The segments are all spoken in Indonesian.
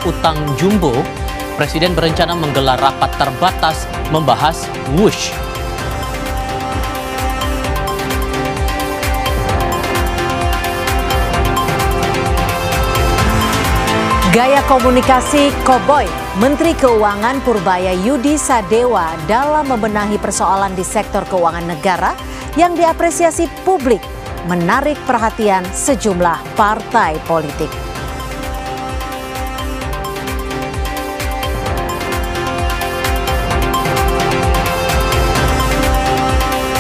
utang jumbo, Presiden berencana menggelar rapat terbatas membahas WUSH. Gaya komunikasi koboi Menteri Keuangan Purbaya Yudi Sadewa dalam membenahi persoalan di sektor keuangan negara yang diapresiasi publik menarik perhatian sejumlah partai politik.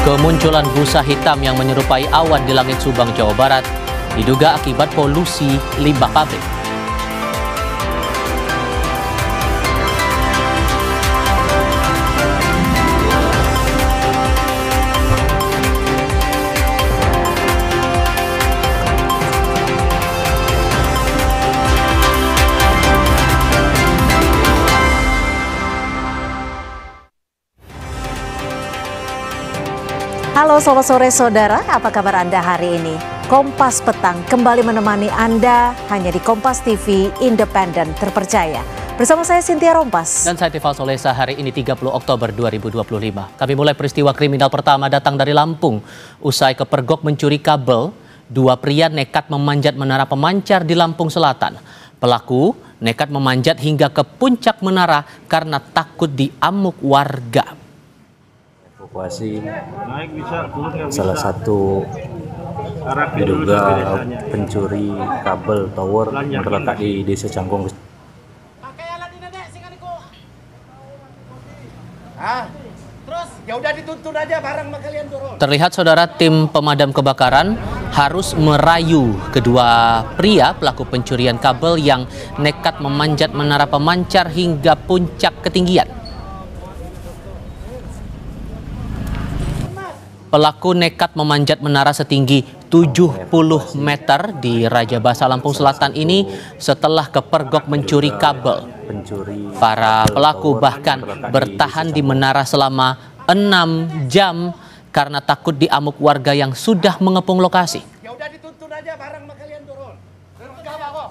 Kemunculan busa hitam yang menyerupai awan di langit Subang, Jawa Barat diduga akibat polusi limbah pabrik. Halo, selamat sore saudara, apa kabar Anda hari ini? Kompas Petang kembali menemani Anda hanya di Kompas TV Independen Terpercaya. Bersama saya Cynthia Rompas. Dan saya Tifal Solesa. Hari ini 30 Oktober 2025. Kami mulai peristiwa kriminal pertama datang dari Lampung. Usai kepergok mencuri kabel, dua pria nekat memanjat menara pemancar di Lampung Selatan. Pelaku nekat memanjat hingga ke puncak menara karena takut diamuk warga. Evakuasi salah satu diduga pencuri kabel tower yang terletak di Desa Cangkong. Terus ya udah dituntun aja barang kalian turun. Terlihat saudara, tim pemadam kebakaran harus merayu kedua pria pelaku pencurian kabel yang nekat memanjat menara pemancar hingga puncak ketinggian. Pelaku nekat memanjat menara setinggi 70 meter di Raja Basa, Lampung Selatan ini setelah kepergok mencuri kabel. Para pelaku bahkan bertahan di menara selama 6 jam karena takut diamuk warga yang sudah mengepung lokasi. Ya udah dituntun aja barang kalian turun.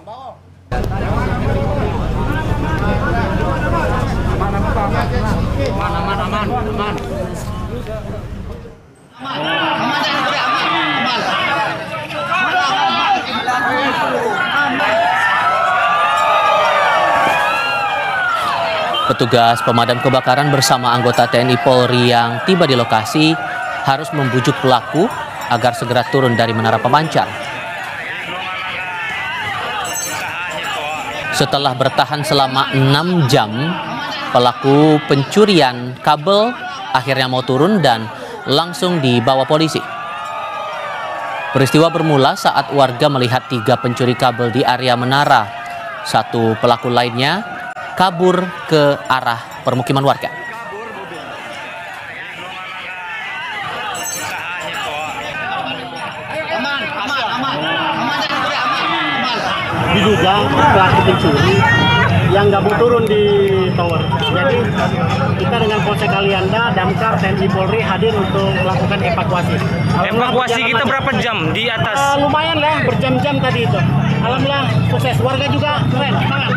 Bawa. Aman. Petugas pemadam kebakaran bersama anggota TNI Polri yang tiba di lokasi harus membujuk pelaku agar segera turun dari menara pemancar. Setelah bertahan selama 6 jam, pelaku pencurian kabel akhirnya mau turun dan langsung dibawa polisi. Peristiwa bermula saat warga melihat 3 pencuri kabel di area menara. Satu pelaku lainnya kabur ke arah permukiman warga. Diduga pelaku pencuri yang nggak mau turun di tower. Jadi kita dengan Polsek Alianda, Damkar, TNI Polri hadir untuk melakukan evakuasi. Evakuasi kita berapa jam di atas? Lumayan lah, berjam-jam tadi itu. Alhamdulillah sukses, warga juga keren, semangat.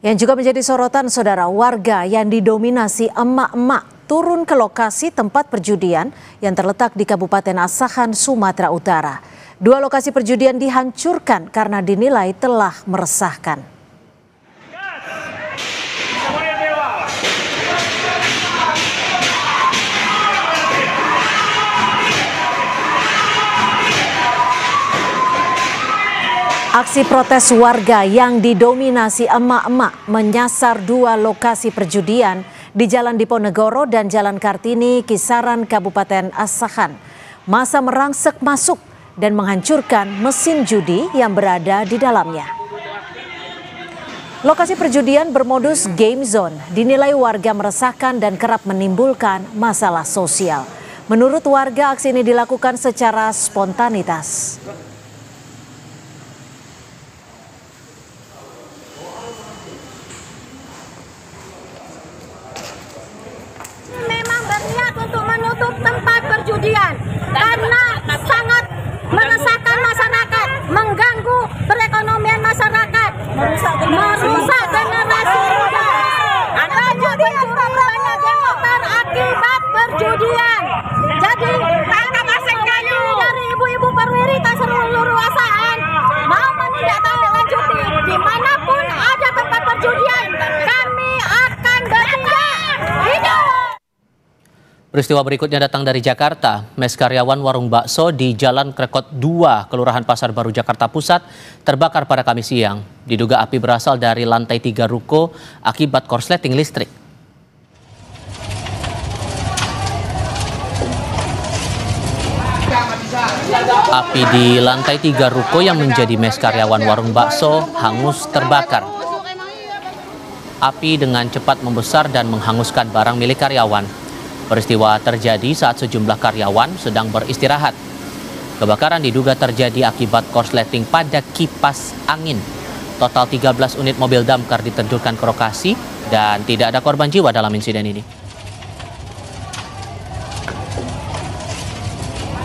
Yang juga menjadi sorotan saudara, warga yang didominasi emak-emak turun ke lokasi tempat perjudian yang terletak di Kabupaten Asahan, Sumatera Utara. 2 lokasi perjudian dihancurkan karena dinilai telah meresahkan. Aksi protes warga yang didominasi emak-emak menyasar 2 lokasi perjudian di Jalan Diponegoro dan Jalan Kartini, Kisaran, Kabupaten Asahan. Massa merangsek masuk dan menghancurkan mesin judi yang berada di dalamnya. Lokasi perjudian bermodus game zone dinilai warga meresahkan dan kerap menimbulkan masalah sosial. Menurut warga, aksi ini dilakukan secara spontanitas. Memang berniat untuk menutup tempat perjudian karena sangat meresahkan masyarakat, mengganggu perekonomian masyarakat. merusak generasi muda. Banyak pencuri, banyak gangster akibat perjudian. Jadi kami dari ibu-ibu perwira seluruh asaan mau menindaklanjuti dimanapun ada tempat perjudian, kami akan bertindak. Hidup! Peristiwa berikutnya datang dari Jakarta. Mes karyawan warung bakso di Jalan Krekot 2, Kelurahan Pasar Baru, Jakarta Pusat, terbakar pada Kamis siang. Diduga api berasal dari lantai 3 ruko akibat korsleting listrik. Api di lantai 3 ruko yang menjadi mes karyawan warung bakso hangus terbakar. Api dengan cepat membesar dan menghanguskan barang milik karyawan. Peristiwa terjadi saat sejumlah karyawan sedang beristirahat. Kebakaran diduga terjadi akibat korsleting pada kipas angin. Total 13 unit mobil damkar diterjunkan ke lokasi dan tidak ada korban jiwa dalam insiden ini.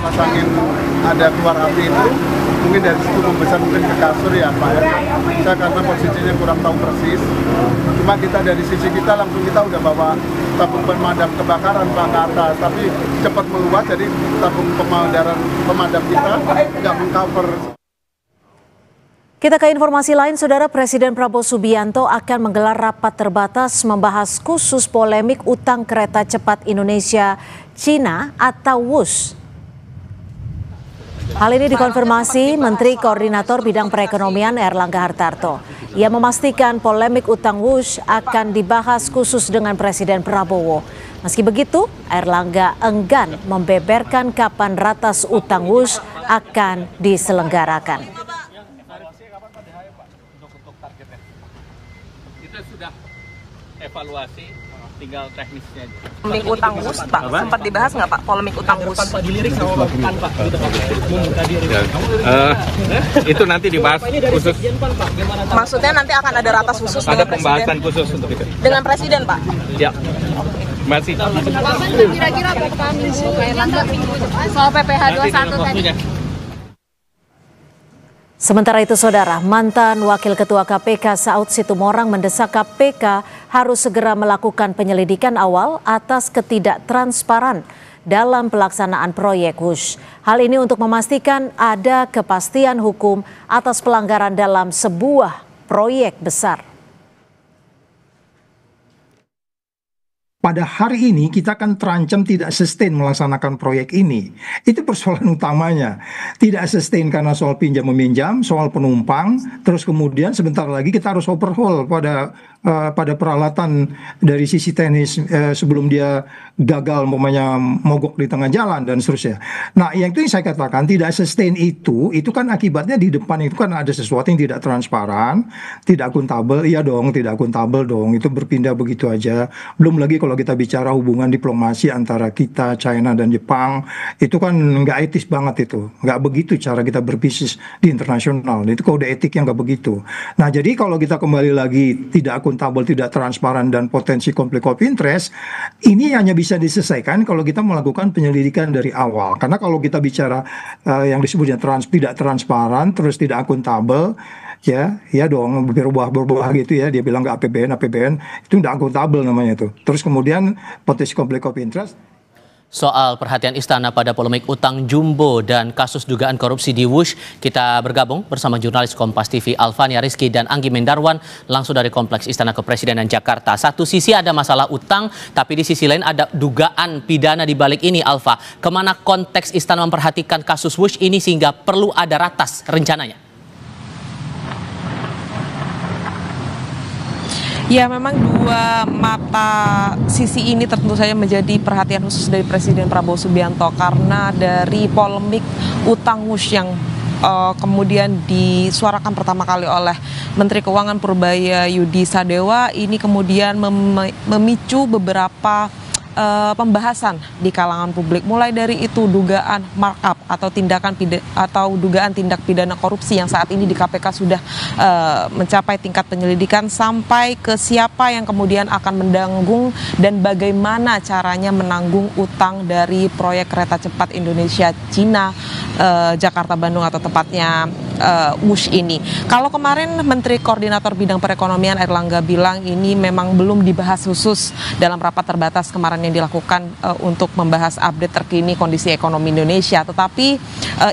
Pas angin ada keluar api itu mungkin dari situ membesar mungkin ke kasur ya Pak ya. Saya karena posisinya kurang tahu persis. Cuma kita dari sisi kita langsung kita udah bawa tabung pemadam kebakaran Pak ke atas, tapi cepat meluas jadi tabung pemadam kita nggak mengcover. Kita ke informasi lain, Saudara. Presiden Prabowo Subianto akan menggelar rapat terbatas membahas khusus polemik utang kereta cepat Indonesia-Cina atau WUS. Hal ini dikonfirmasi Menteri Koordinator Bidang Perekonomian Airlangga Hartarto. Ia memastikan polemik utang WUS akan dibahas khusus dengan Presiden Prabowo. Meski begitu, Airlangga enggan membeberkan kapan ratas utang WUS akan diselenggarakan. Kita sudah evaluasi, tinggal teknisnya. Polemik utang WUS, Pak, sempat dibahas nggak Pak, polemik utang WUS? Pak dilirik sama Pak. Itu nanti dibahas khusus. Maksudnya nanti akan ada ratas khusus Ada dengan pembahasan Presiden? khusus untuk itu. Dengan Presiden, Pak? Ya. Masih. Kira-kira berapa minggu soal PPh 21 tadi? Sementara itu, Saudara, mantan Wakil Ketua KPK Saud Situmorang mendesak KPK harus segera melakukan penyelidikan awal atas ketidaktransparan dalam pelaksanaan proyek WUS. Hal ini untuk memastikan ada kepastian hukum atas pelanggaran dalam sebuah proyek besar. Pada hari ini kita akan terancam tidak sustain melaksanakan proyek ini. Itu persoalan utamanya. Tidak sustain karena soal pinjam meminjam, soal penumpang, terus kemudian sebentar lagi kita harus overhaul pada peralatan dari sisi teknis sebelum dia gagal umpamanya mogok di tengah jalan dan seterusnya. Nah, yang itu yang saya katakan tidak sustain itu kan akibatnya di depan itu kan ada sesuatu yang tidak transparan, tidak akuntabel. Iya dong, tidak akuntabel dong. Itu berpindah begitu aja. Belum lagi kalau kita bicara hubungan diplomasi antara kita, China dan Jepang, itu kan nggak etis banget itu. Nggak begitu cara kita berbisnis di internasional. Itu kode etik yang nggak begitu. Nah, jadi kalau kita kembali lagi tidak akuntabel, tidak transparan dan potensi konflik of interest, ini hanya bisa diselesaikan kalau kita melakukan penyelidikan dari awal. Karena kalau kita bicara yang disebutnya tidak transparan, terus tidak akuntabel, ya dong, berubah gitu ya, dia bilang nggak APBN itu nggak akuntabel namanya itu. Terus kemudian potensi konflik of interest. Soal perhatian istana pada polemik utang jumbo dan kasus dugaan korupsi di WUS, kita bergabung bersama jurnalis Kompas TV Alfania Rizky dan Anggi Mendarwan langsung dari Kompleks Istana Kepresidenan Jakarta. Satu sisi ada masalah utang, tapi di sisi lain ada dugaan pidana di balik ini, Alfa. Kemana konteks istana memperhatikan kasus WUS ini sehingga perlu ada ratas rencananya? Ya, memang dua mata sisi ini tentu saja menjadi perhatian khusus dari Presiden Prabowo Subianto karena dari polemik utang WUS yang kemudian disuarakan pertama kali oleh Menteri Keuangan Purbaya Yudi Sadewa ini kemudian memicu beberapa pembahasan di kalangan publik, mulai dari itu dugaan markup atau dugaan tindak pidana korupsi yang saat ini di KPK sudah mencapai tingkat penyelidikan sampai ke siapa yang kemudian akan menanggung dan bagaimana caranya menanggung utang dari proyek kereta cepat Indonesia Cina Jakarta Bandung atau tepatnya WUSH ini. Kalau kemarin Menteri Koordinator Bidang Perekonomian Airlangga bilang ini memang belum dibahas khusus dalam rapat terbatas kemarin yang dilakukan untuk membahas update terkini kondisi ekonomi Indonesia, tetapi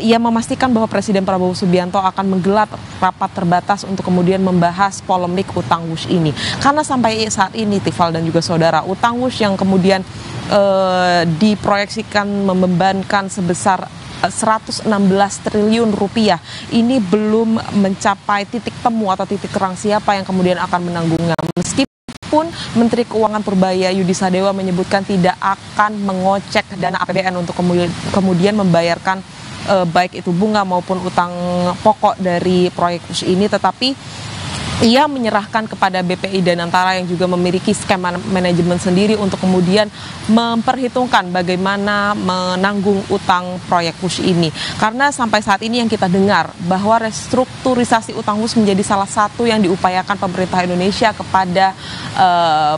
ia memastikan bahwa Presiden Prabowo Subianto akan menggelar rapat terbatas untuk kemudian membahas polemik utang WUSH ini. Karena sampai saat ini Tifal dan juga saudara, utang WUSH yang kemudian diproyeksikan membebankan sebesar 116 triliun rupiah ini belum mencapai titik temu atau titik terang siapa yang kemudian akan menanggungnya. Meskipun Menteri Keuangan Purbaya Yudi Sadewa menyebutkan tidak akan mengocek dana APBN untuk kemudian membayarkan baik itu bunga maupun utang pokok dari proyek WUSH ini, tetapi ia menyerahkan kepada BPI Danantara yang juga memiliki skema manajemen sendiri untuk kemudian memperhitungkan bagaimana menanggung utang proyek WUSH ini. Karena sampai saat ini yang kita dengar bahwa restrukturisasi utang WUSH menjadi salah satu yang diupayakan pemerintah Indonesia kepada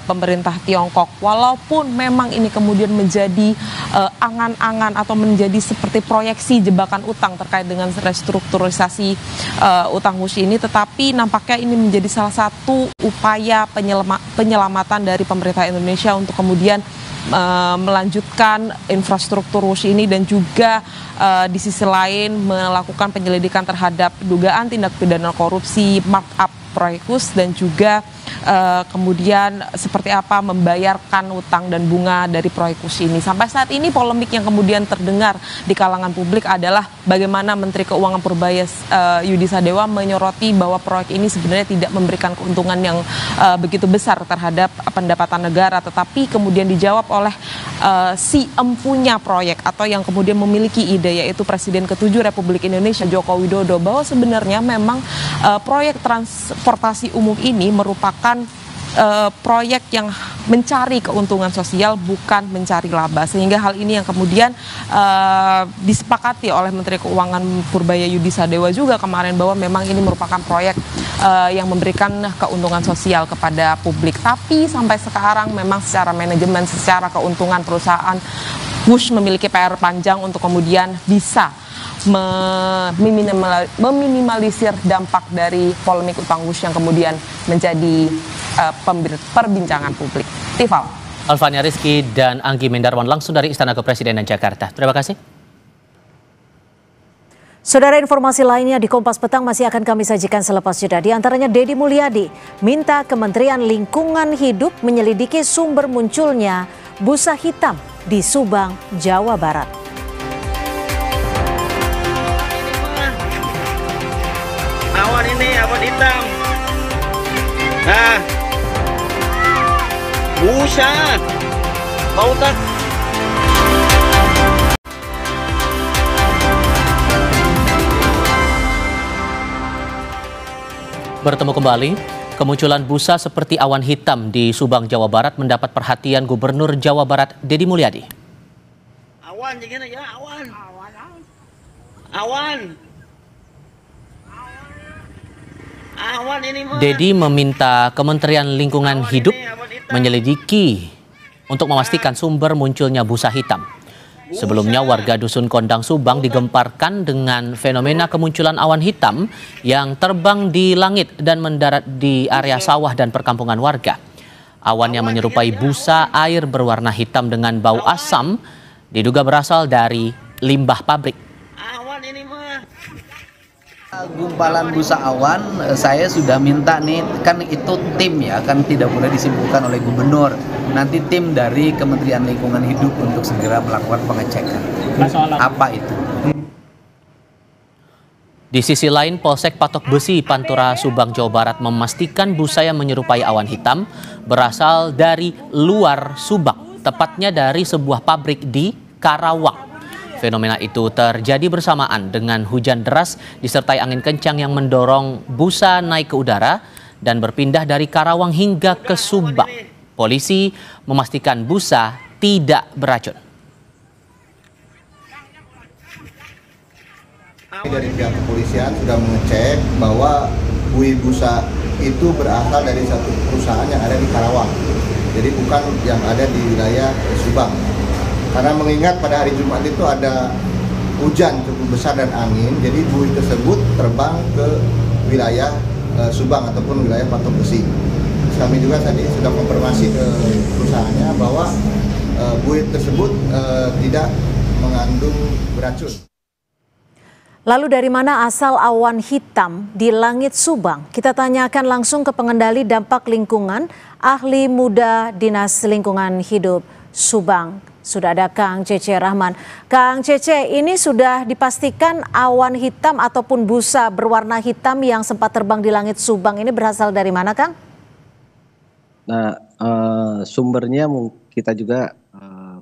pemerintah Tiongkok. Walaupun memang ini kemudian menjadi angan-angan atau menjadi seperti proyeksi jebakan utang terkait dengan restrukturisasi utang WUSH ini, tetapi nampaknya ini menjadi salah satu upaya penyelamatan dari pemerintah Indonesia untuk kemudian melanjutkan infrastruktur WUSH ini dan juga di sisi lain melakukan penyelidikan terhadap dugaan tindak pidana korupsi markup proyek WUSH dan juga kemudian seperti apa membayarkan utang dan bunga dari proyek WUSH ini. Sampai saat ini polemik yang kemudian terdengar di kalangan publik adalah bagaimana Menteri Keuangan Purbaya Yudi Sadewa menyoroti bahwa proyek ini sebenarnya tidak memberikan keuntungan yang begitu besar terhadap pendapatan negara, tetapi kemudian dijawab oleh si empunya proyek atau yang kemudian memiliki ide, yaitu Presiden ke-7 Republik Indonesia Joko Widodo, bahwa sebenarnya memang proyek transportasi umum ini merupakan proyek yang mencari keuntungan sosial, bukan mencari laba, sehingga hal ini yang kemudian disepakati oleh Menteri Keuangan Purbaya Yudi Sadewa juga kemarin, bahwa memang ini merupakan proyek yang memberikan keuntungan sosial kepada publik. Tapi sampai sekarang memang secara manajemen, secara keuntungan perusahaan WUSH memiliki PR panjang untuk kemudian bisa meminimalisir dampak dari polemik utang WUSH yang kemudian menjadi perbincangan publik. Tifal. Alvania Rizky dan Anggi Mendarwan langsung dari Istana Kepresidenan Jakarta. Terima kasih. Saudara, informasi lainnya di Kompas Petang masih akan kami sajikan selepas jeda. Di antaranya Deddy Mulyadi minta Kementerian Lingkungan Hidup menyelidiki sumber munculnya busa hitam di Subang, Jawa Barat. Awan ini, awan hitam. Nah, busa. Bau tak? Bertemu kembali, kemunculan busa seperti awan hitam di Subang, Jawa Barat mendapat perhatian Gubernur Jawa Barat Deddy Mulyadi. Awan, jangan ya, awan. Awan. Awan ini mah. Deddy meminta Kementerian Lingkungan Hidup menyelidiki untuk memastikan sumber munculnya busa hitam. Sebelumnya warga Dusun Kondang Subang digemparkan dengan fenomena kemunculan awan hitam yang terbang di langit dan mendarat di area sawah dan perkampungan warga. Awan yang menyerupai busa air berwarna hitam dengan bau asam diduga berasal dari limbah pabrik. Awan ini mah. Gumpalan busa awan, saya sudah minta nih, kan itu tim ya, kan tidak boleh disimpulkan oleh gubernur. Nanti tim dari Kementerian Lingkungan Hidup untuk segera melakukan pengecekan. Apa itu? Di sisi lain, Polsek Patok Besi, Pantura, Subang, Jawa Barat memastikan busa yang menyerupai awan hitam berasal dari luar Subang, tepatnya dari sebuah pabrik di Karawang. Fenomena itu terjadi bersamaan dengan hujan deras disertai angin kencang yang mendorong busa naik ke udara dan berpindah dari Karawang hingga ke Subang. Polisi memastikan busa tidak beracun. Dari pihak kepolisian sudah mengecek bahwa buih busa itu berasal dari satu perusahaan yang ada di Karawang. Jadi bukan yang ada di wilayah Subang. Karena mengingat pada hari Jumat itu ada hujan cukup besar dan angin, jadi buih tersebut terbang ke wilayah Subang ataupun wilayah Patok Besi. Kami juga tadi sudah konfirmasi ke perusahaannya bahwa buih tersebut tidak mengandung beracun. Lalu dari mana asal awan hitam di langit Subang? Kita tanyakan langsung ke pengendali dampak lingkungan, ahli muda Dinas Lingkungan Hidup Subang. Sudah ada Kang Cece Rahman. Kang Cece, ini sudah dipastikan awan hitam ataupun busa berwarna hitam yang sempat terbang di langit Subang ini berasal dari mana, Kang? Nah, sumbernya kita juga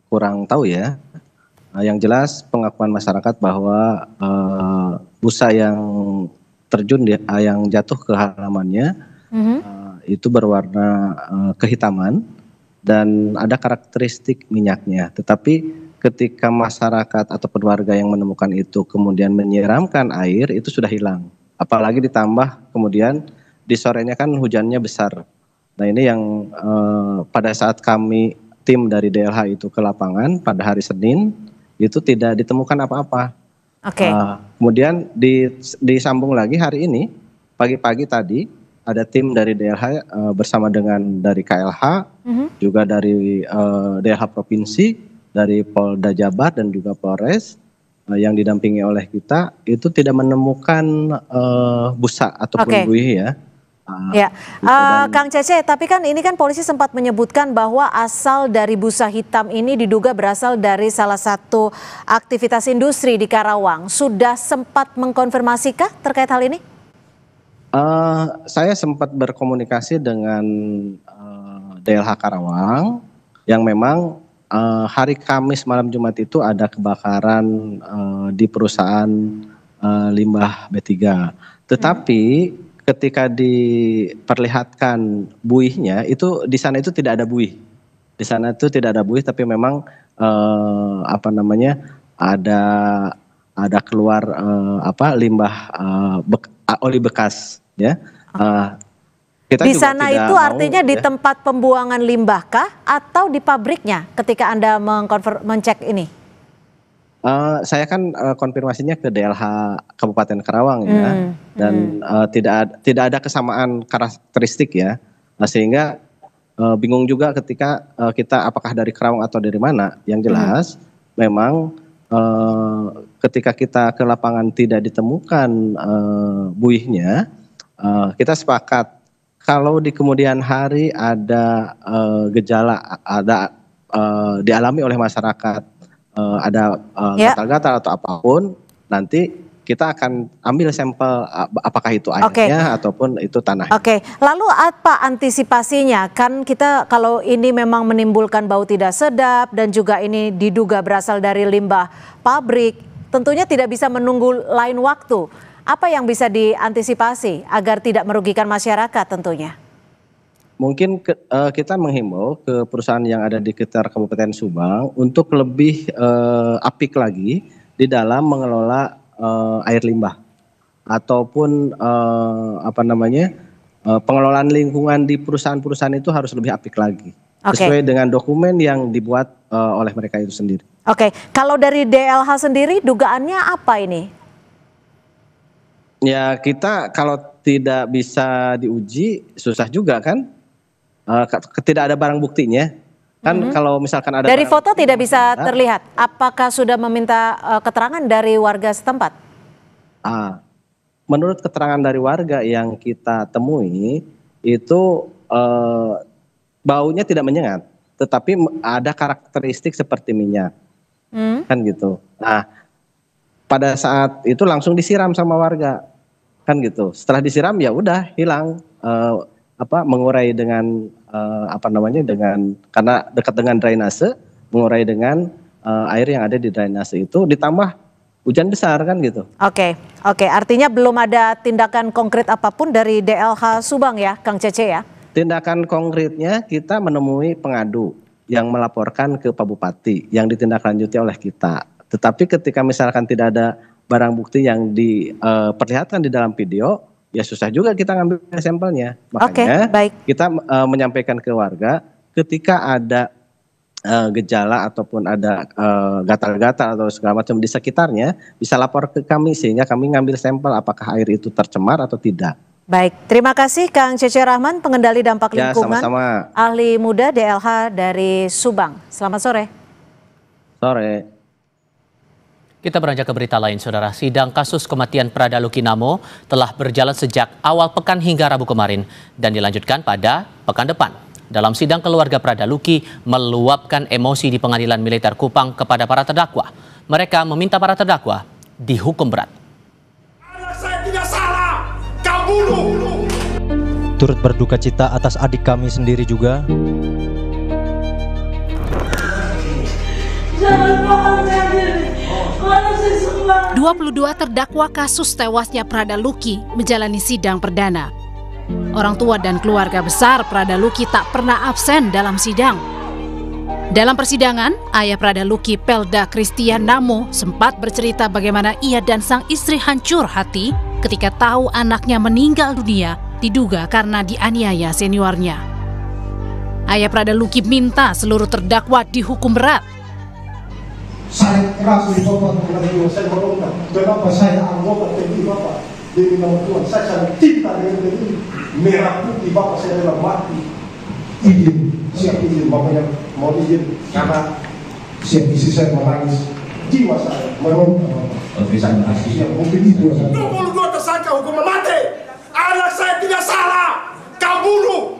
kurang tahu ya. Yang jelas pengakuan masyarakat bahwa busa yang terjun yang jatuh ke halamannya itu berwarna kehitaman dan ada karakteristik minyaknya. Tetapi ketika masyarakat ataupun warga yang menemukan itu kemudian menyiramkan air, itu sudah hilang. Apalagi ditambah kemudian di sorenya kan hujannya besar. Nah ini yang pada saat kami tim dari DLH itu ke lapangan pada hari Senin itu tidak ditemukan apa-apa. Oke. Kemudian disambung lagi hari ini pagi-pagi tadi ada tim dari DLH bersama dengan dari KLH, juga dari DLH Provinsi, dari Polda Jabar dan juga Polres yang didampingi oleh kita itu tidak menemukan busa ataupun buih ya. Ya, Kang Cece, tapi kan ini kan polisi sempat menyebutkan bahwa asal dari busa hitam ini diduga berasal dari salah satu aktivitas industri di Karawang. Sudah sempat mengkonfirmasikah terkait hal ini? Saya sempat berkomunikasi dengan DLH Karawang yang memang hari Kamis malam Jumat itu ada kebakaran di perusahaan limbah B3. Tetapi ketika diperlihatkan buihnya itu di sana itu tidak ada buih. Di sana itu tidak ada buih tapi memang ada keluar limbah oli bekas ya. Kita di juga sana tidak itu mau, artinya di ya, tempat pembuangan limbah kah atau di pabriknya ketika Anda mencek ini? Saya kan konfirmasinya ke DLH Kabupaten Karawang ya, dan tidak ada kesamaan karakteristik ya, sehingga bingung juga ketika kita apakah dari Karawang atau dari mana. Yang jelas memang ketika kita ke lapangan tidak ditemukan buihnya, kita sepakat kalau di kemudian hari ada gejala dialami oleh masyarakat. Ada gatal-gatal atau apapun, nanti kita akan ambil sampel apakah itu airnya ataupun itu tanah. Oke, lalu apa antisipasinya? Kan kita kalau ini memang menimbulkan bau tidak sedap dan juga ini diduga berasal dari limbah pabrik, tentunya tidak bisa menunggu lain waktu. Apa yang bisa diantisipasi agar tidak merugikan masyarakat tentunya? Mungkin kita menghimbau ke perusahaan yang ada di sekitar Kabupaten Subang untuk lebih apik lagi di dalam mengelola air limbah ataupun pengelolaan lingkungan di perusahaan-perusahaan itu harus lebih apik lagi sesuai dengan dokumen yang dibuat oleh mereka itu sendiri. Oke, kalau dari DLH sendiri dugaannya apa ini? Ya kita kalau tidak bisa diuji susah juga kan. Tidak ada barang buktinya kan. Kalau misalkan ada dari foto tidak bisa terlihat. Apakah sudah meminta keterangan dari warga setempat? Menurut keterangan dari warga yang kita temui itu baunya tidak menyengat, tetapi ada karakteristik seperti minyak, kan gitu. Nah pada saat itu langsung disiram sama warga, kan gitu. Setelah disiram ya udah hilang. Mengurai dengan dengan karena dekat dengan drainase, mengurai dengan air yang ada di drainase itu ditambah hujan besar kan gitu. Oke, artinya belum ada tindakan konkret apapun dari DLH Subang ya, Kang Cece ya? Tindakan konkretnya kita menemui pengadu yang melaporkan ke Pak Bupati yang ditindaklanjuti oleh kita. Tetapi ketika misalkan tidak ada barang bukti yang diperlihatkan di dalam video, ya susah juga kita ngambil sampelnya. Makanya kita menyampaikan ke warga ketika ada gejala ataupun ada gatal-gatal atau segala macam di sekitarnya, bisa lapor ke kami sehingga kami ngambil sampel apakah air itu tercemar atau tidak. Baik, terima kasih Kang Cece Rahman, pengendali dampak lingkungan, sama-sama. ahli muda DLH dari Subang. Selamat sore. Sore. Kita beranjak ke berita lain, Saudara. Sidang kasus kematian Prada Luki Namo telah berjalan sejak awal pekan hingga Rabu kemarin dan dilanjutkan pada pekan depan. Dalam sidang, keluarga Prada Luki meluapkan emosi di Pengadilan Militer Kupang kepada para terdakwa. Mereka meminta para terdakwa dihukum berat. Anak saya tidak salah, kau bunuh. Turut berduka cita atas adik kami sendiri juga. 22 terdakwa kasus tewasnya Prada Luki menjalani sidang perdana. Orang tua dan keluarga besar Prada Luki tak pernah absen dalam sidang. Dalam persidangan, ayah Prada Luki, Pelda Christian Namo, sempat bercerita bagaimana ia dan sang istri hancur hati ketika tahu anaknya meninggal dunia diduga karena dianiaya seniornya. Ayah Prada Luki minta seluruh terdakwa dihukum berat. Saya keras di Bapak mengenai saya berontak. Kenapa saya anggota TNI Bapak demi nama Tuhan? Saya sangat cinta dengan TNI. Merah putih Bapak saya adalah mati. Izin, siap izin Bapaknya mau izin karena siap isi saya menangis. Jiwa saya merontak. Siap, mungkin itu. 22 tersangka hukuman mati. Anak saya tidak salah, kau bunuh.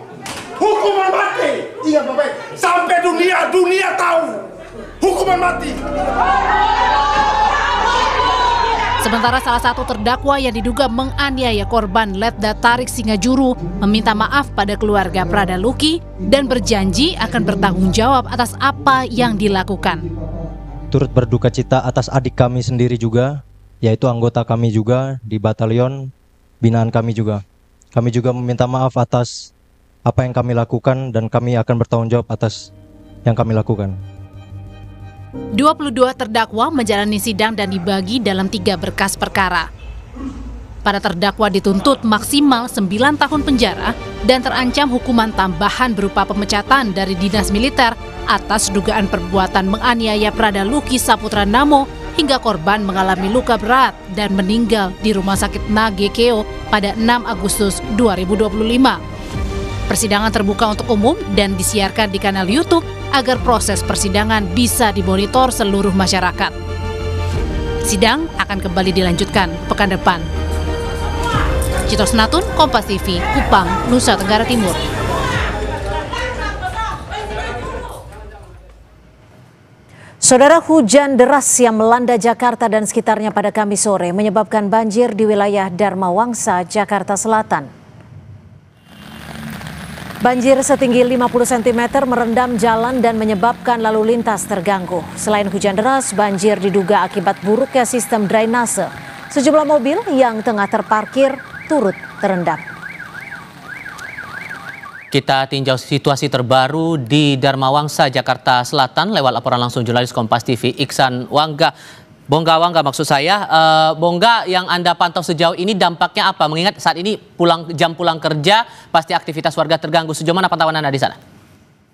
Hukuman mati. Ingat Bapak, sampai dunia tahu. Hukuman mati. Sementara salah satu terdakwa yang diduga menganiaya korban Letda Tarik Singajuru meminta maaf pada keluarga Prada Luki dan berjanji akan bertanggung jawab atas apa yang dilakukan. Turut berduka cita atas adik kami sendiri juga, yaitu anggota kami juga di batalion binaan kami juga. Kami juga meminta maaf atas apa yang kami lakukan dan kami akan bertanggung jawab atas yang kami lakukan. 22 terdakwa menjalani sidang dan dibagi dalam 3 berkas perkara. Para terdakwa dituntut maksimal 9 tahun penjara dan terancam hukuman tambahan berupa pemecatan dari dinas militer atas dugaan perbuatan menganiaya Prada Luki Saputra Namo hingga korban mengalami luka berat dan meninggal di Rumah Sakit Nagekeo pada 6 Agustus 2025. Persidangan terbuka untuk umum dan disiarkan di kanal YouTube agar proses persidangan bisa dimonitor seluruh masyarakat. Sidang akan kembali dilanjutkan pekan depan. Cito Senatun, Kompas TV, Kupang, Nusa Tenggara Timur. Saudara, hujan deras yang melanda Jakarta dan sekitarnya pada Kamis sore menyebabkan banjir di wilayah Dharma Wangsa, Jakarta Selatan. Banjir setinggi 50 cm merendam jalan dan menyebabkan lalu lintas terganggu. Selain hujan deras, banjir diduga akibat buruknya sistem drainase. Sejumlah mobil yang tengah terparkir turut terendam. Kita tinjau situasi terbaru di Dharma Wangsa, Jakarta Selatan lewat laporan langsung jurnalis Kompas TV Iksan Wangga. Bongga maksud saya, Bongga yang Anda pantau sejauh ini dampaknya apa? Mengingat saat ini jam pulang kerja, pasti aktivitas warga terganggu. Sejauh mana pantauan Anda di sana?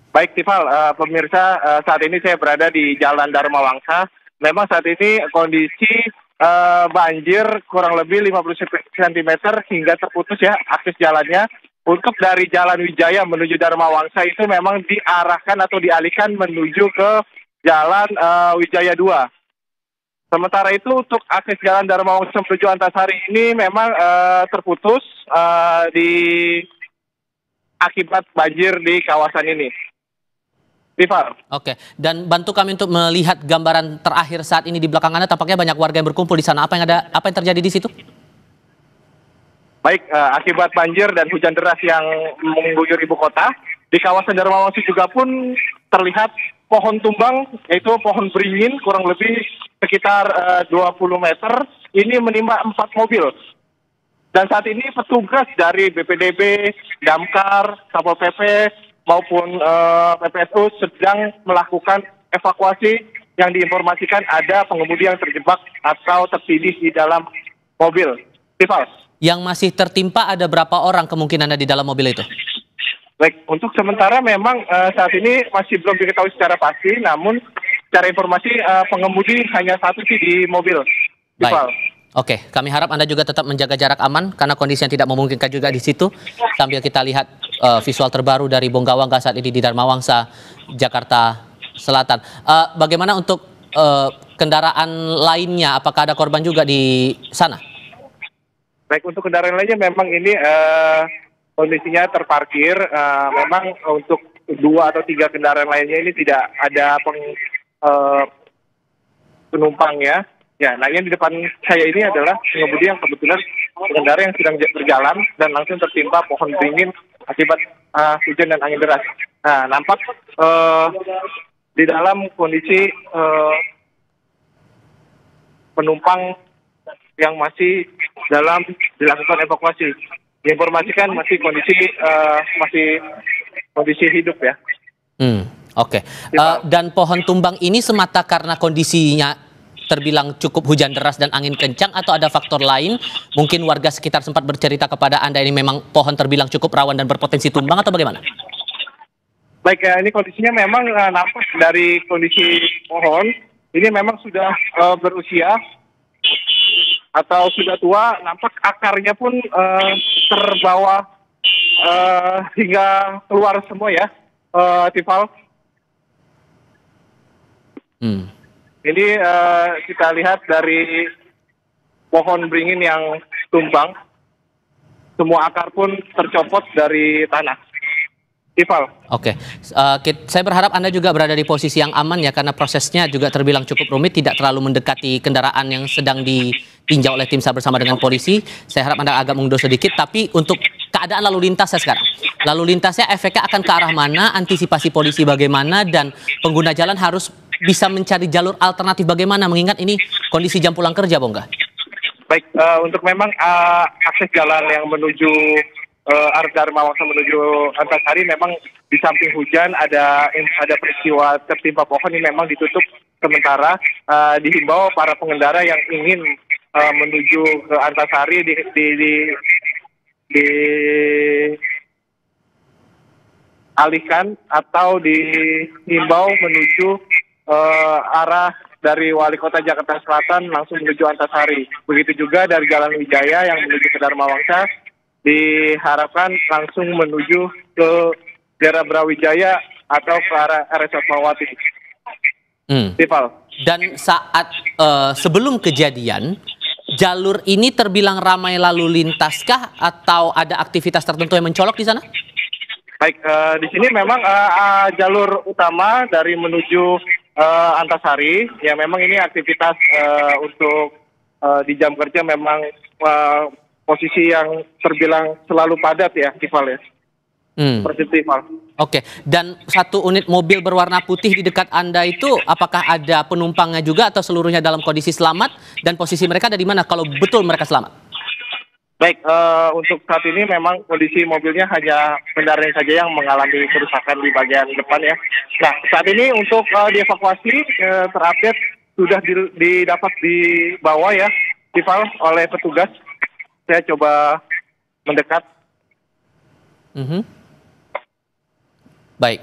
Baik, Tifal, pemirsa, saat ini saya berada di Jalan Dharma Wangsa. Memang saat ini kondisi banjir kurang lebih 50 cm hingga terputus ya akses jalannya. Untuk dari Jalan Wijaya menuju Dharma Wangsa itu memang diarahkan atau dialihkan menuju ke Jalan Wijaya 2. Sementara itu untuk akses jalan Dharma Wangsa menuju Antasari ini memang terputus akibat banjir di kawasan ini. Tifal. Oke, dan bantu kami untuk melihat gambaran terakhir saat ini di belakang Anda. Tampaknya banyak warga yang berkumpul di sana. Apa yang terjadi di situ? Baik, akibat banjir dan hujan deras yang mengguyur ibu kota, di kawasan Dharma Wangsa juga pun terlihat pohon tumbang, yaitu pohon beringin kurang lebih sekitar 20 meter, ini menimpa 4 mobil. Dan saat ini petugas dari BPDB, Damkar, Satpol PP, maupun PPSU sedang melakukan evakuasi yang diinformasikan ada pengemudi yang terjebak atau tertindih di dalam mobil. Tifal. Yang masih tertimpa ada berapa orang kemungkinan ada di dalam mobil itu? Baik, untuk sementara memang saat ini masih belum diketahui secara pasti, namun secara informasi pengemudi hanya satu sih di mobil. Baik. Oke, kami harap Anda juga tetap menjaga jarak aman karena kondisi yang tidak memungkinkan juga di situ. Sambil kita lihat visual terbaru dari Bonggawangga saat ini di Dharma Wangsa, Jakarta Selatan. Bagaimana untuk kendaraan lainnya? Apakah ada korban juga di sana? Baik, untuk kendaraan lainnya memang ini kondisinya terparkir. Memang untuk 2 atau 3 kendaraan lainnya ini tidak ada penumpangnya. Ya, nah yang di depan saya ini adalah pengemudi yang kebetulan pengendara yang sedang berjalan dan langsung tertimpa pohon beringin akibat hujan dan angin deras. Nah, nampak di dalam kondisi penumpang yang masih dalam dilakukan evakuasi. Diinformasikan masih kondisi hidup ya. Oke. Dan pohon tumbang ini semata karena kondisinya terbilang cukup hujan deras dan angin kencang atau ada faktor lain? Mungkin warga sekitar sempat bercerita kepada Anda ini memang pohon terbilang cukup rawan dan berpotensi tumbang atau bagaimana? Baik, ini kondisinya memang nampak dari kondisi pohon ini memang sudah berusia atau sudah tua, nampak akarnya pun terbawa hingga keluar semua ya, Tifal. Ini kita lihat dari pohon beringin yang tumbang, semua akar pun tercopot dari tanah. Tifal. Oke, saya berharap Anda juga berada di posisi yang aman ya, karena prosesnya juga terbilang cukup rumit, tidak terlalu mendekati kendaraan yang sedang ditinjau oleh tim SAR bersama dengan polisi. Saya harap Anda agak mundur sedikit, tapi untuk keadaan lalu lintasnya sekarang. Lalu lintasnya efeknya akan ke arah mana, antisipasi polisi bagaimana, dan pengguna jalan harus bisa mencari jalur alternatif bagaimana, mengingat ini kondisi jam pulang kerja, Bongga. Baik, untuk memang akses jalan yang menuju arah Dharma Wangsa menuju Antasari memang di samping hujan ada peristiwa tertimpa pohon ini memang ditutup sementara. Dihimbau para pengendara yang ingin menuju ke Antasari dialihkan atau dihimbau menuju arah dari Wali Kota Jakarta Selatan langsung menuju Antasari. Begitu juga dari Jalan Wijaya yang menuju ke Dharma Wangsa diharapkan langsung menuju ke daerah Brawijaya atau ke arah RS Fatmawati. Dan saat sebelum kejadian, jalur ini terbilang ramai lalu lintaskah atau ada aktivitas tertentu yang mencolok di sana? Baik, di sini memang jalur utama dari menuju Antasari, ya memang ini aktivitas untuk di jam kerja memang posisi yang terbilang selalu padat ya, Tifal ya. Seperti Tifal. Oke, dan satu unit mobil berwarna putih di dekat Anda itu, apakah ada penumpangnya juga atau seluruhnya dalam kondisi selamat? Dan posisi mereka ada di mana kalau betul mereka selamat? Baik, untuk saat ini memang kondisi mobilnya hanya kendaraan saja yang mengalami kerusakan di bagian depan ya. Nah, saat ini untuk dievakuasi terupdate sudah didapat dibawa ya, Tifal, oleh petugas. Saya coba mendekat. Baik,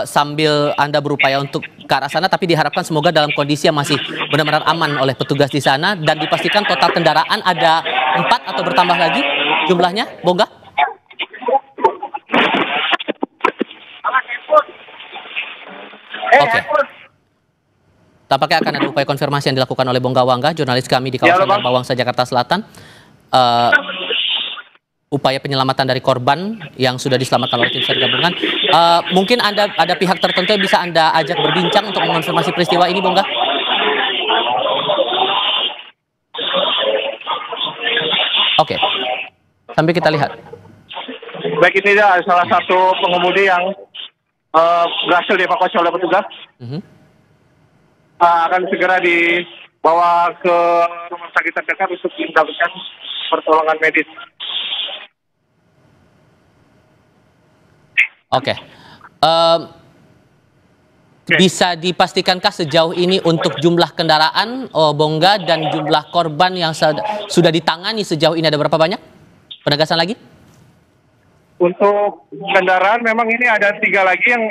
sambil Anda berupaya untuk ke arah sana, tapi diharapkan semoga dalam kondisi yang masih benar-benar aman oleh petugas di sana, dan dipastikan total kendaraan ada 4 atau bertambah lagi jumlahnya, Bongga? Oke. Tampaknya akan ada upaya konfirmasi yang dilakukan oleh Bonggawangga, jurnalis kami di kawasan Dharma Wangsa, Jakarta Selatan. Upaya penyelamatan dari korban yang sudah diselamatkan oleh tim SAR gabungan. Mungkin ada pihak tertentu yang bisa Anda ajak berbincang untuk mengonfirmasi peristiwa ini, Bongga? Oke, sambil kita lihat. Baik, ini dia salah satu pengemudi yang berhasil dievakuasi oleh petugas. Akan segera dibawa ke rumah sakit terdekat untuk mendapatkan pertolongan medis. Oke. Bisa dipastikankah sejauh ini untuk jumlah kendaraan, Bongga, dan jumlah korban yang sudah ditangani sejauh ini ada berapa banyak? Penegasan lagi? untuk kendaraan memang ini ada 3 lagi yang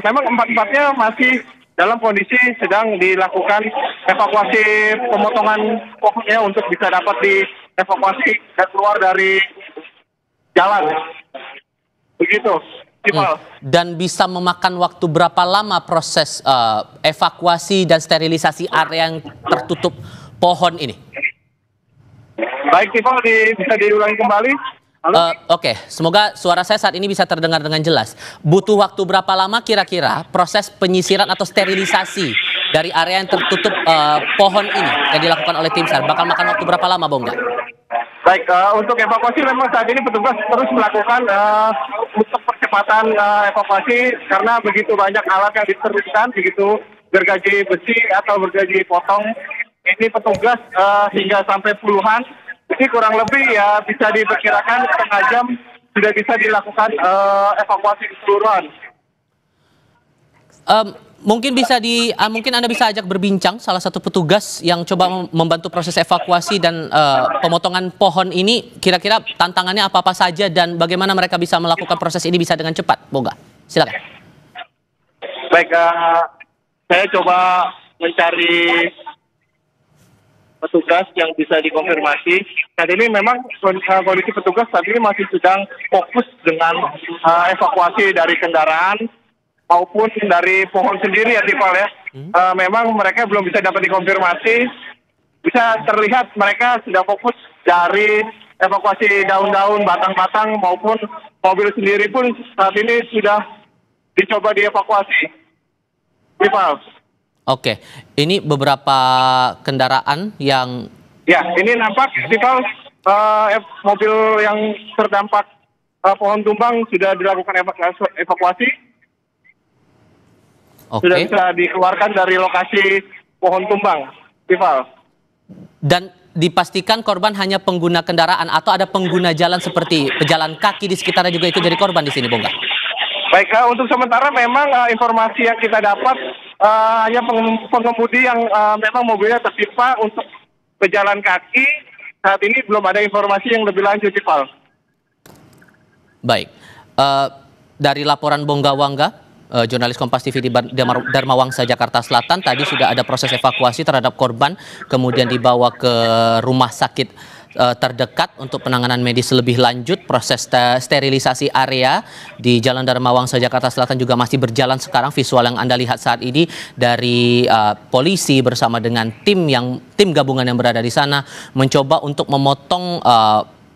memang 4-4-nya masih dalam kondisi sedang dilakukan evakuasi pemotongan pohonnya untuk bisa dapat dievakuasi dan keluar dari jalan. Begitu. Dan bisa memakan waktu berapa lama proses evakuasi dan sterilisasi area yang tertutup pohon ini? Baik, Tiffal, bisa diulangi kembali. Oke, semoga suara saya saat ini bisa terdengar dengan jelas. Butuh waktu berapa lama kira-kira proses penyisiran atau sterilisasi dari area yang tertutup pohon ini yang dilakukan oleh tim SAR? Bakal makan waktu berapa lama, Bongga? Baik, untuk evakuasi memang saat ini petugas terus melakukan untuk percepatan evakuasi karena begitu banyak alat yang diteruskan, begitu gergaji besi atau gergaji potong. Ini petugas hingga sampai puluhan. Ini kurang lebih ya bisa diperkirakan setengah jam sudah bisa dilakukan evakuasi keseluruhan. Mungkin Anda bisa ajak berbincang salah satu petugas yang coba membantu proses evakuasi dan pemotongan pohon ini. Kira-kira tantangannya apa-apa saja dan bagaimana mereka bisa melakukan proses ini bisa dengan cepat, Bongga? Silakan. Baik, saya coba mencari petugas yang bisa dikonfirmasi. Saat ini memang kondisi petugas saat ini masih sedang fokus dengan evakuasi dari kendaraan maupun dari pohon sendiri ya, Tiffal ya. Memang mereka belum bisa dapat dikonfirmasi. Bisa terlihat mereka sudah fokus dari evakuasi daun-daun, batang-batang maupun mobil sendiri pun saat ini sudah dicoba dievakuasi. Tiffal. Oke, ini beberapa kendaraan yang... Ya, ini nampak, Tiffal, mobil yang terdampak pohon tumbang sudah dilakukan evakuasi. Sudah bisa dikeluarkan dari lokasi pohon tumbang, Tiffal. Dan dipastikan korban hanya pengguna kendaraan atau ada pengguna jalan seperti pejalan kaki di sekitarnya juga ikut jadi korban di sini, Bongga? Baik, untuk sementara memang informasi yang kita dapat hanya pengemudi yang memang mobilnya tertimpa. Untuk pejalan kaki saat ini belum ada informasi yang lebih lanjut, Tiffal. Baik, dari laporan Bongga Wangga, jurnalis Kompas TV di Dharma Wangsa, Jakarta Selatan, tadi sudah ada proses evakuasi terhadap korban, kemudian dibawa ke rumah sakit terdekat untuk penanganan medis lebih lanjut. Proses sterilisasi area di Jalan Dharma Wangsa, Jakarta Selatan juga masih berjalan sekarang. Visual yang Anda lihat saat ini dari polisi bersama dengan tim gabungan yang berada di sana mencoba untuk memotong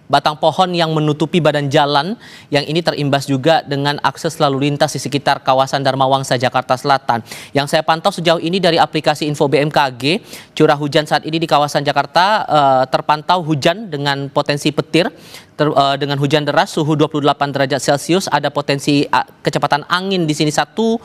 batang pohon yang menutupi badan jalan yang ini terimbas juga dengan akses lalu lintas di sekitar kawasan Dharma Wangsa, Jakarta Selatan. Yang saya pantau sejauh ini dari aplikasi Info BMKG, curah hujan saat ini di kawasan Jakarta terpantau hujan dengan potensi petir, dengan hujan deras, suhu 28 derajat Celcius, ada potensi kecepatan angin di sini 1,3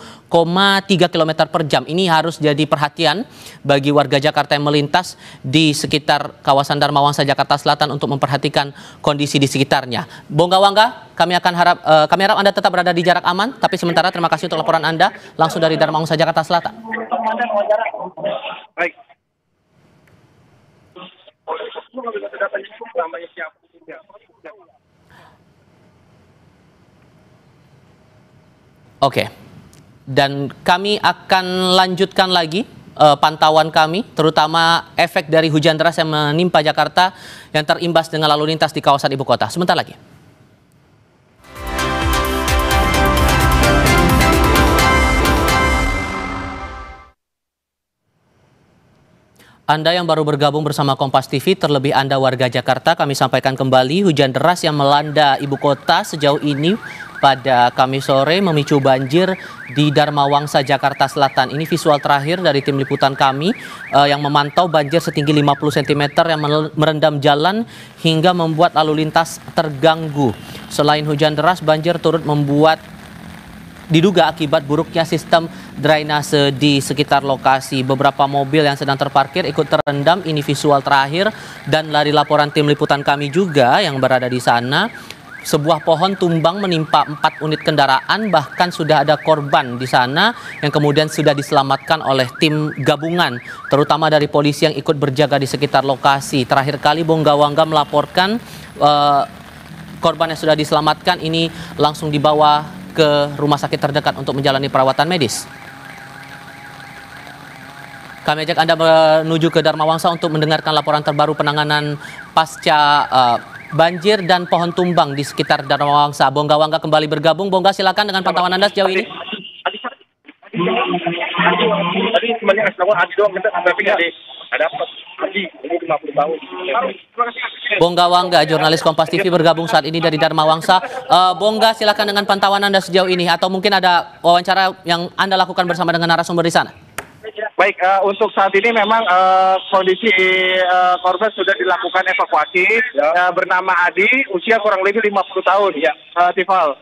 km per jam. Ini harus jadi perhatian bagi warga Jakarta yang melintas di sekitar kawasan Dharma Wangsa, Jakarta Selatan untuk memperhatikan kondisi di sekitarnya. Bongga Wangga, kami harap Anda tetap berada di jarak aman. Tapi sementara terima kasih untuk laporan Anda langsung dari Dharma Wangsa, Jakarta Selatan. Baik. Oke, dan kami akan lanjutkan lagi pantauan kami, terutama efek dari hujan deras yang menimpa Jakarta yang terimbas dengan lalu lintas di kawasan ibu kota. Sebentar lagi. Anda yang baru bergabung bersama Kompas TV, terlebih Anda warga Jakarta, kami sampaikan kembali hujan deras yang melanda ibu kota sejauh ini pada Kamis sore memicu banjir di Dharma Wangsa, Jakarta Selatan. Ini visual terakhir dari tim liputan kami yang memantau banjir setinggi 50 cm yang merendam jalan hingga membuat lalu lintas terganggu. Selain hujan deras, banjir turut membuat diduga akibat buruknya sistem drainase di sekitar lokasi. Beberapa mobil yang sedang terparkir ikut terendam. Ini visual terakhir dan dari laporan tim liputan kami juga yang berada di sana. Sebuah pohon tumbang menimpa 4 unit kendaraan, bahkan sudah ada korban di sana yang kemudian sudah diselamatkan oleh tim gabungan, terutama dari polisi yang ikut berjaga di sekitar lokasi. Terakhir kali Bongga Wangga melaporkan korban yang sudah diselamatkan ini langsung dibawa ke rumah sakit terdekat untuk menjalani perawatan medis. Kami ajak Anda menuju ke Dharma Wangsa untuk mendengarkan laporan terbaru penanganan pasca banjir dan pohon tumbang di sekitar Dharma Wangsa. Bongga Wangga kembali bergabung. Bongga, silakan dengan pantauan Anda sejauh ini. Tadi sebenarnya Adi doang minta tapi ada Adi ini 50 tahun. Bongga Wangga, jurnalis Kompas TV bergabung saat ini dari Dharma Wangsa. Bongga, silakan dengan pantauan Anda sejauh ini, atau mungkin ada wawancara yang Anda lakukan bersama dengan narasumber di sana. Baik, untuk saat ini memang kondisi korban sudah dilakukan evakuasi. Bernama Adi, usia kurang lebih 50 tahun. Ya, Tifal.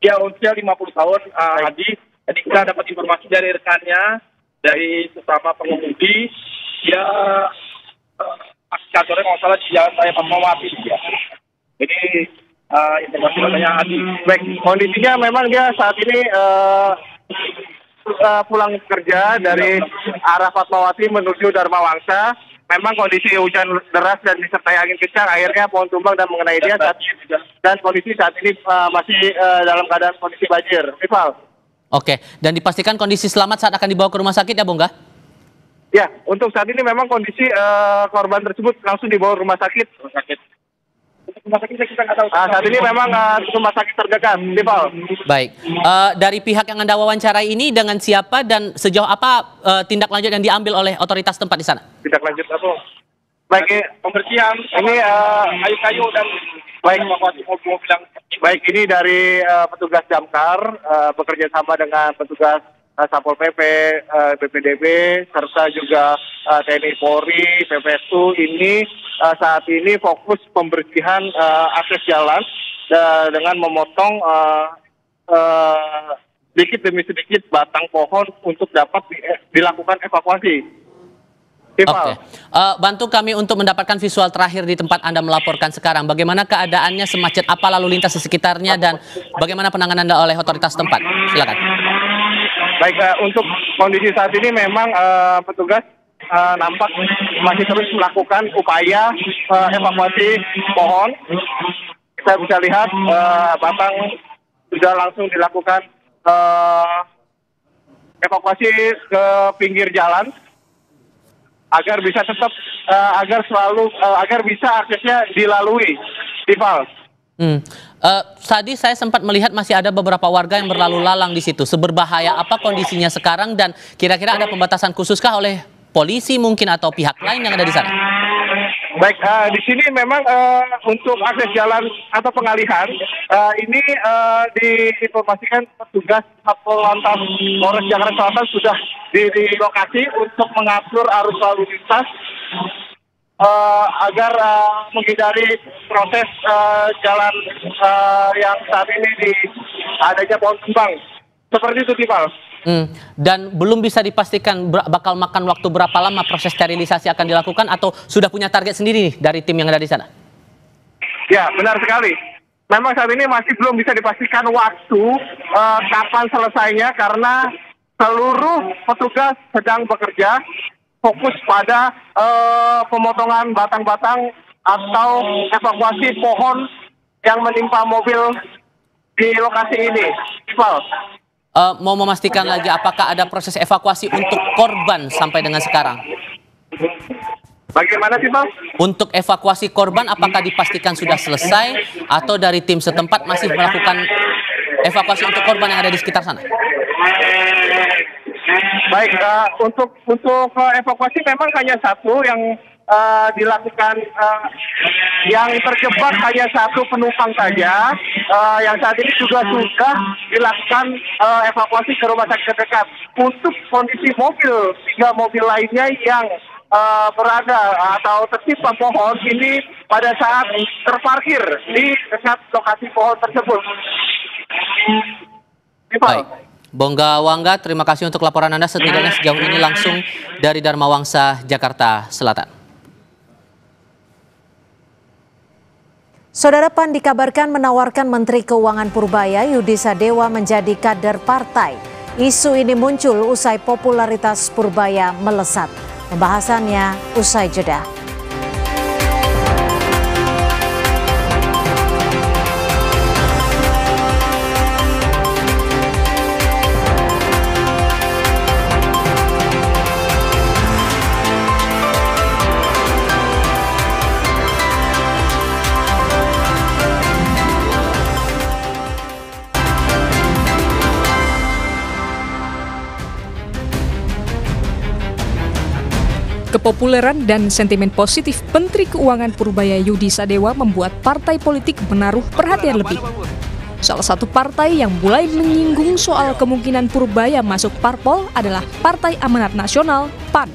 Dia usia 50 tahun, Adi. Jadi kita dapat informasi dari rekannya, dari sesama pengemudi. Dia kantornya kalau salah di Jalan Raya Fatmawati. Ya. Jadi informasi katanya Adi. Baik, kondisinya memang dia saat ini pulang kerja dari arah Fatmawati menuju Dharma Wangsa. Memang kondisi hujan deras dan disertai angin kencang, akhirnya pohon tumbang dan mengenai dia dan kondisi saat ini masih dalam keadaan kondisi banjir. Rival. Oke, dan dipastikan kondisi selamat saat akan dibawa ke rumah sakit ya, Bongga? Ya, untuk saat ini memang kondisi korban tersebut langsung dibawa ke rumah sakit. Rumah sakit kita nggak tahu. Saat ini memang rumah sakit terdekat, Rival. Baik, dari pihak yang Anda wawancarai ini dengan siapa dan sejauh apa tindak lanjut yang diambil oleh otoritas tempat di sana? Tindak lanjut apa? Baik, pembersihan ini kayu-kayu dan baik evakuasi mobil yang baik ini dari petugas damkar bekerja sama dengan petugas Satpol PP, BPDB serta juga TNI Polri, PPSU ini saat ini fokus pembersihan akses jalan dengan memotong sedikit demi sedikit batang pohon untuk dapat dilakukan evakuasi. Oke, bantu kami untuk mendapatkan visual terakhir di tempat Anda melaporkan sekarang. Bagaimana keadaannya, semacet apa lalu lintas di sekitarnya, dan bagaimana penanganan Anda oleh otoritas tempat? Silakan. Baik, untuk kondisi saat ini memang petugas nampak masih terus melakukan upaya evakuasi pohon. Kita bisa lihat batang sudah langsung dilakukan evakuasi ke pinggir jalan agar bisa tetap agar bisa aksesnya dilalui. Rival. Tadi saya sempat melihat masih ada beberapa warga yang berlalu lalang di situ. Seberbahaya apa kondisinya sekarang, dan kira-kira ada pembatasan khususkah oleh polisi mungkin atau pihak lain yang ada di sana? Baik, di sini memang untuk akses jalan atau pengalihan ini diinformasikan petugas Satpol Lantas Polres Jakarta Selatan sudah di lokasi untuk mengatur arus lalu lintas agar menghindari proses jalan yang saat ini adanya pohon tumbang. Seperti itu, Tifal. Dan belum bisa dipastikan bakal makan waktu berapa lama proses sterilisasi akan dilakukan, atau sudah punya target sendiri nih dari tim yang ada di sana? Ya, benar sekali. Memang saat ini masih belum bisa dipastikan waktu kapan selesainya karena seluruh petugas sedang bekerja fokus pada pemotongan batang-batang atau evakuasi pohon yang menimpa mobil di lokasi ini. Iqbal. Mau memastikan lagi apakah ada proses evakuasi untuk korban sampai dengan sekarang? Bagaimana sih, Bang? Untuk evakuasi korban apakah dipastikan sudah selesai atau dari tim setempat masih melakukan evakuasi untuk korban yang ada di sekitar sana? Baik, untuk evakuasi memang hanya satu yang dilakukan, yang terjebak hanya satu penumpang saja, yang saat ini juga sudah dilakukan evakuasi ke rumah sakit terdekat. Untuk kondisi mobil, 3 mobil lainnya yang berada atau tertimpa pohon ini pada saat terparkir di dekat lokasi pohon tersebut. Baik. Bongga Wangga, terima kasih untuk laporan Anda setidaknya sejauh ini langsung dari Dharma Wangsa, Jakarta Selatan. Saudara, PAN dikabarkan menawarkan Menteri Keuangan Purbaya Yudi Sadewa menjadi kader partai. Isu ini muncul usai popularitas Purbaya melesat. Pembahasannya usai jeda. Kepopuleran dan sentimen positif Menteri Keuangan Purbaya Yudi Sadewa membuat partai politik menaruh perhatian lebih. Salah satu partai yang mulai menyinggung soal kemungkinan Purbaya masuk parpol adalah Partai Amanat Nasional (PAN).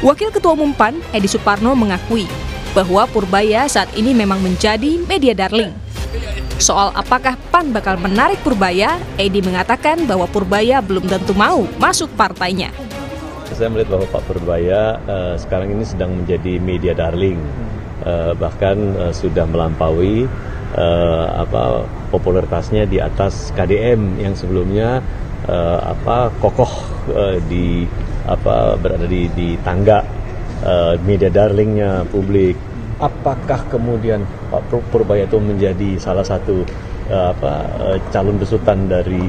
Wakil Ketua Umum PAN, Edi Suparno, mengakui bahwa Purbaya saat ini memang menjadi media darling. Soal apakah PAN bakal menarik Purbaya, Edi mengatakan bahwa Purbaya belum tentu mau masuk partainya. Saya melihat bahwa Pak Purbaya sekarang ini sedang menjadi media darling, bahkan sudah melampaui popularitasnya di atas KDM yang sebelumnya kokoh berada di tangga media darlingnya publik. Apakah kemudian Pak Purbaya itu menjadi salah satu calon besutan dari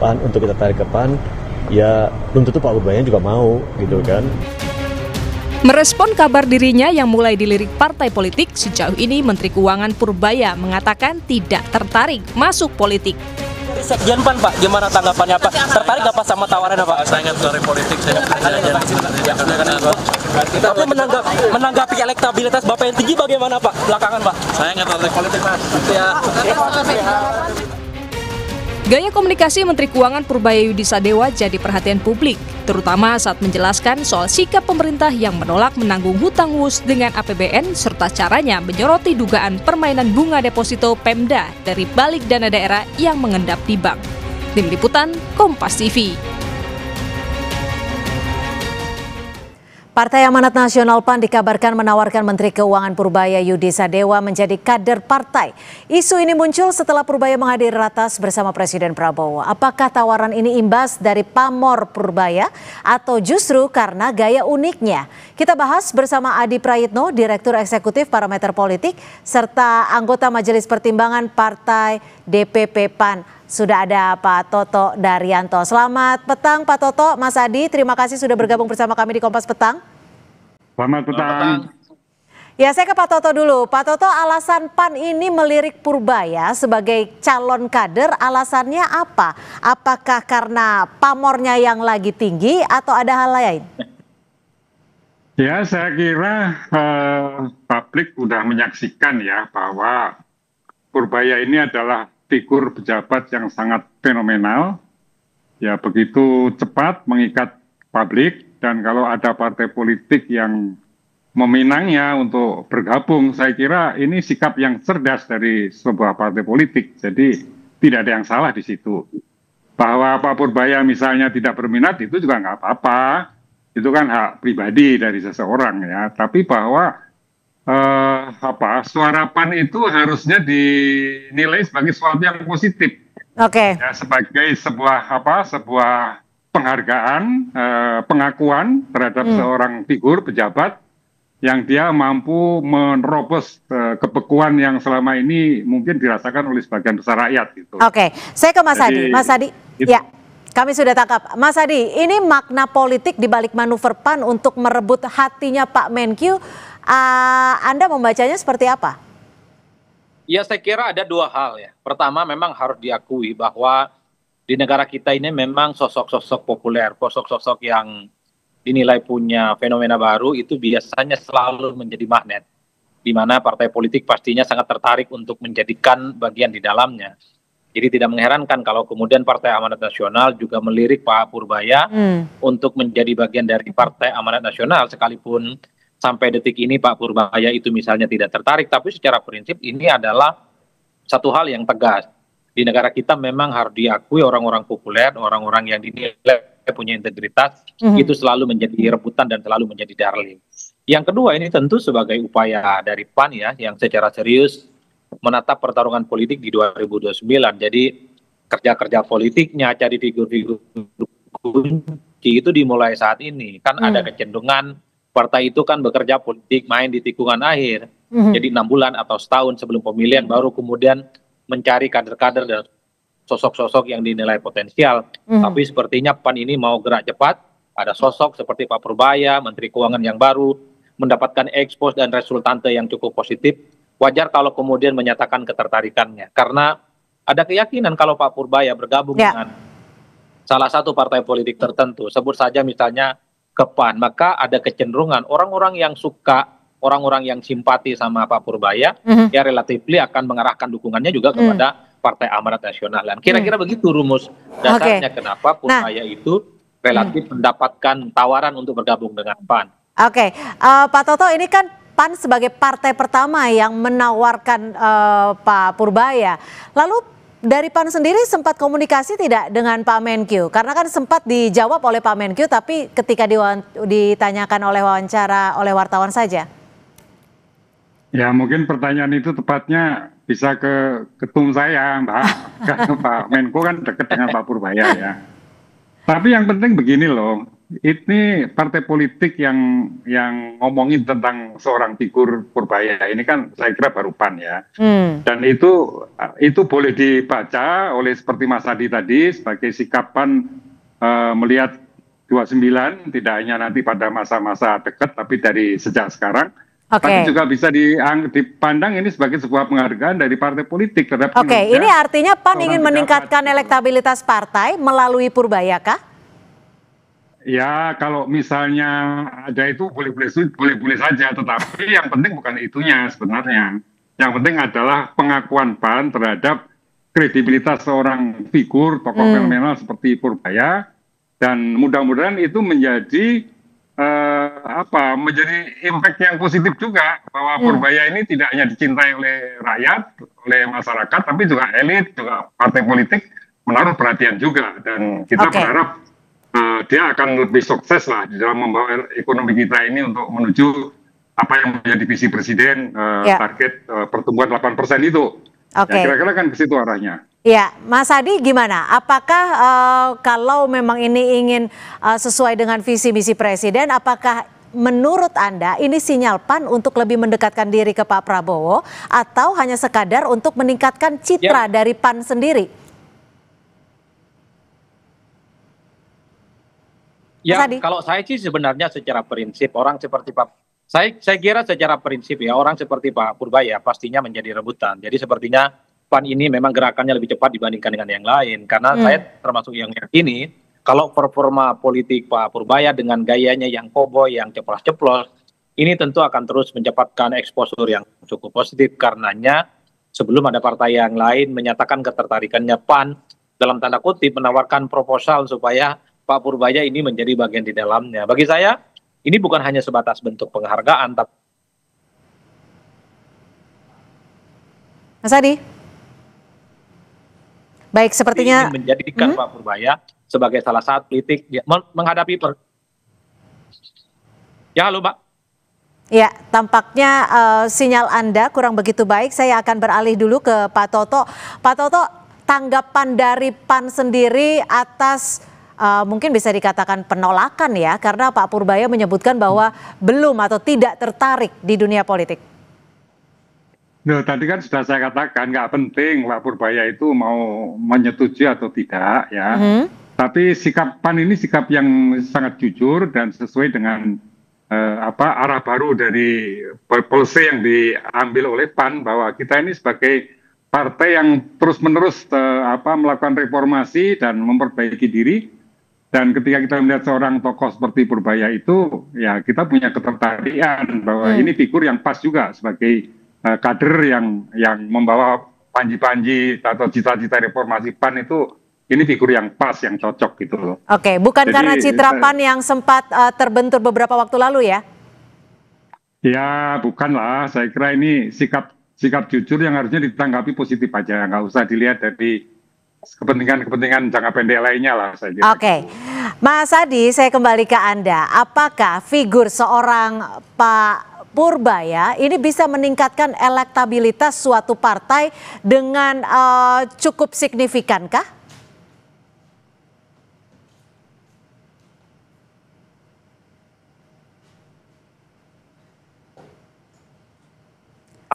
PAN untuk kita tarik ke PAN? Ya belum tentu Pak Purbaya juga mau gitu kan. Merespon kabar dirinya yang mulai dilirik partai politik, sejauh ini Menteri Keuangan Purbaya mengatakan tidak tertarik masuk politik. Sekjen PAN Pak, gimana tanggapannya Pak? Tertarik nggak Pak sama tawarannya Pak? Saya nggak tertarik politik, saya Tapi menanggapi elektabilitas Bapak yang tinggi bagaimana Pak? Belakangan Pak? Saya nggak tertarik politik Mas. Gaya komunikasi Menteri Keuangan Purbaya Yudi Sadewa jadi perhatian publik, terutama saat menjelaskan soal sikap pemerintah yang menolak menanggung hutang WUS dengan APBN serta caranya menyoroti dugaan permainan bunga deposito Pemda dari balik dana daerah yang mengendap di bank. Tim Liputan, Kompas TV. Partai Amanat Nasional PAN dikabarkan menawarkan Menteri Keuangan Purbaya Yudi Sadewa menjadi kader partai. Isu ini muncul setelah Purbaya menghadiri ratas bersama Presiden Prabowo. Apakah tawaran ini imbas dari pamor Purbaya atau justru karena gaya uniknya? Kita bahas bersama Adi Prayitno, Direktur Eksekutif Parameter Politik, serta anggota Majelis Pertimbangan Partai DPP PAN. Sudah ada Pak Toto Daryanto. Selamat petang Pak Toto, Mas Adi, terima kasih sudah bergabung bersama kami di Kompas Petang. Selamat petang. Ya, saya ke Pak Toto dulu. Pak Toto, alasan PAN ini melirik Purbaya sebagai calon kader, alasannya apa? Apakah karena pamornya yang lagi tinggi atau ada hal lain? Ya, saya kira publik sudah menyaksikan ya bahwa Purbaya ini adalah figur pejabat yang sangat fenomenal, ya begitu cepat mengikat publik, dan kalau ada partai politik yang meminangnya untuk bergabung, saya kira ini sikap yang cerdas dari sebuah partai politik, jadi tidak ada yang salah di situ. Bahwa Pak Purbaya misalnya tidak berminat itu juga nggak apa-apa, itu kan hak pribadi dari seseorang ya, tapi bahwa suara PAN itu harusnya dinilai sebagai sesuatu yang positif. Oke. Ya, sebagai sebuah penghargaan, pengakuan terhadap seorang figur pejabat yang dia mampu menerobos kebekuan yang selama ini mungkin dirasakan oleh sebagian besar rakyat. Gitu. Oke, saya ke Mas Adi. Mas Adi, ya. Kami sudah tangkap. Mas Adi, ini makna politik di balik manuver PAN untuk merebut hatinya Pak Menkyu, Anda membacanya seperti apa? Ya, saya kira ada dua hal ya. Pertama, memang harus diakui bahwa di negara kita ini memang sosok-sosok populer, sosok-sosok yang dinilai punya fenomena baru itu biasanya selalu menjadi magnet, di mana partai politik pastinya sangat tertarik untuk menjadikan bagian di dalamnya. Jadi tidak mengherankan kalau kemudian Partai Amanat Nasional juga melirik Pak Purbaya untuk menjadi bagian dari Partai Amanat Nasional, sekalipun sampai detik ini Pak Purbaya itu misalnya tidak tertarik, tapi secara prinsip ini adalah satu hal yang tegas. Di negara kita memang harus diakui orang-orang populer, orang-orang yang dinilai punya integritas, itu selalu menjadi rebutan dan selalu menjadi darling. Yang kedua, ini tentu sebagai upaya dari PAN ya, yang secara serius menatap pertarungan politik di 2029. Jadi kerja-kerja politiknya, cari figur-figur kunci itu dimulai saat ini. Kan ada kecenderungan partai itu kan bekerja politik main di tikungan akhir. Jadi 6 bulan atau setahun sebelum pemilihan baru kemudian mencari kader-kader dan sosok-sosok yang dinilai potensial. Tapi sepertinya PAN ini mau gerak cepat. Ada sosok seperti Pak Purbaya, Menteri Keuangan yang baru, mendapatkan ekspos dan resultante yang cukup positif. Wajar kalau kemudian menyatakan ketertarikannya. Karena ada keyakinan kalau Pak Purbaya bergabung dengan salah satu partai politik tertentu. Sebut saja misalnya ke PAN, maka ada kecenderungan orang-orang yang suka, orang-orang yang simpati sama Pak Purbaya, ya relatifly akan mengarahkan dukungannya juga kepada Partai Amanat Nasional. Dan kira-kira begitu rumus dasarnya kenapa Purbaya itu relatif mendapatkan tawaran untuk bergabung dengan PAN. Oke, Pak Toto, ini kan PAN sebagai partai pertama yang menawarkan Pak Purbaya. Lalu dari PAN sendiri sempat komunikasi tidak dengan Pak Menkyu? Karena kan sempat dijawab oleh Pak Menkyu, tapi ketika ditanyakan oleh wawancara oleh wartawan saja. Ya mungkin pertanyaan itu tepatnya bisa ke ketum saya, Mbak. Karena Pak Menko kan dekat dengan Pak Purbaya ya. Tapi yang penting begini loh, ini partai politik yang ngomongin tentang seorang figur Purbaya ini kan saya kira baru PAN ya. Dan itu boleh dibaca oleh seperti Mas Adi tadi sebagai sikap PAN melihat 29 tidak hanya nanti pada masa-masa dekat tapi dari sejak sekarang. Tapi juga bisa dipandang ini sebagai sebuah penghargaan dari partai politik terhadap kinerja. Ini artinya PAN ingin meningkatkan elektabilitas partai melalui Purbaya kah? Ya kalau misalnya ada itu boleh-boleh saja, tetapi yang penting bukan itunya sebenarnya. Yang penting adalah pengakuan PAN terhadap kredibilitas seorang figur tokoh fenomenal seperti Purbaya, dan mudah-mudahan itu menjadi menjadi impact yang positif juga bahwa Purbaya ini tidak hanya dicintai oleh rakyat, oleh masyarakat, tapi juga elit, juga partai politik menaruh perhatian juga, dan kita berharap dia akan lebih sukses lah di dalam membawa ekonomi kita ini untuk menuju apa yang menjadi visi presiden, target pertumbuhan 8% itu. Ya, kira-kira kan ke situ arahnya. Ya, Mas Adi gimana? Apakah kalau memang ini ingin sesuai dengan visi misi presiden, apakah menurut Anda ini sinyal PAN untuk lebih mendekatkan diri ke Pak Prabowo atau hanya sekadar untuk meningkatkan citra dari PAN sendiri? Ya, kalau saya sih sebenarnya secara prinsip orang seperti Pak, saya kira secara prinsip ya orang seperti Pak Purbaya pastinya menjadi rebutan. Jadi sepertinya PAN ini memang gerakannya lebih cepat dibandingkan dengan yang lain. Karena saya termasuk yang yakini kalau performa politik Pak Purbaya dengan gayanya yang koboi, yang ceplos-ceplos, ini tentu akan terus mendapatkan exposure yang cukup positif. Karenanya sebelum ada partai yang lain menyatakan ketertarikannya PAN dalam tanda kutip menawarkan proposal supaya Pak Purbaya ini menjadi bagian di dalamnya. Bagi saya, ini bukan hanya sebatas bentuk penghargaan, tapi Mas Adi, baik sepertinya ini menjadikan Pak Purbaya sebagai salah satu politik menghadapi Ya, halo Mbak. Ya, tampaknya sinyal Anda kurang begitu baik. Saya akan beralih dulu ke Pak Toto. Pak Toto, tanggapan dari PAN sendiri atas mungkin bisa dikatakan penolakan ya, karena Pak Purbaya menyebutkan bahwa belum atau tidak tertarik di dunia politik. Nah, tadi kan sudah saya katakan nggak penting Pak Purbaya itu mau menyetujui atau tidak ya. Tapi sikap PAN ini sikap yang sangat jujur dan sesuai dengan arah baru dari policy yang diambil oleh PAN, bahwa kita ini sebagai partai yang terus-menerus melakukan reformasi dan memperbaiki diri. Dan ketika kita melihat seorang tokoh seperti Purbaya itu, ya kita punya ketertarikan bahwa ini figur yang pas juga sebagai kader yang membawa panji-panji atau cita-cita reformasi PAN itu, ini figur yang pas, yang cocok gitu loh. Oke, bukan karena citra PAN yang sempat terbentur beberapa waktu lalu ya? Ya, bukanlah. Saya kira ini sikap jujur yang harusnya ditanggapi positif aja, nggak usah dilihat dari kepentingan jangka pendek lainnya lah saja. Oke, Mas Adi, saya kembali ke Anda. Apakah figur seorang Pak Purbaya ini bisa meningkatkan elektabilitas suatu partai dengan cukup signifikankah?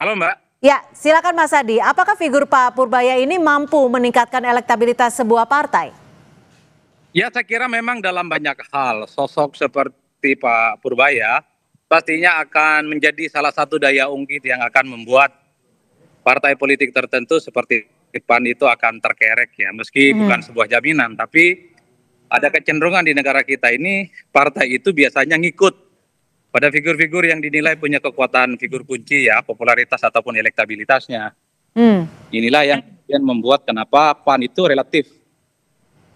Halo Mbak. Ya, silakan Mas Adi. Apakah figur Pak Purbaya ini mampu meningkatkan elektabilitas sebuah partai? Ya, saya kira memang dalam banyak hal sosok seperti Pak Purbaya pastinya akan menjadi salah satu daya ungkit yang akan membuat partai politik tertentu seperti PAN itu akan terkerek ya. Meski bukan sebuah jaminan, tapi ada kecenderungan di negara kita ini partai itu biasanya ngikut pada figur-figur yang dinilai punya kekuatan figur kunci ya, popularitas ataupun elektabilitasnya. Inilah yang kemudian membuat kenapa PAN itu relatif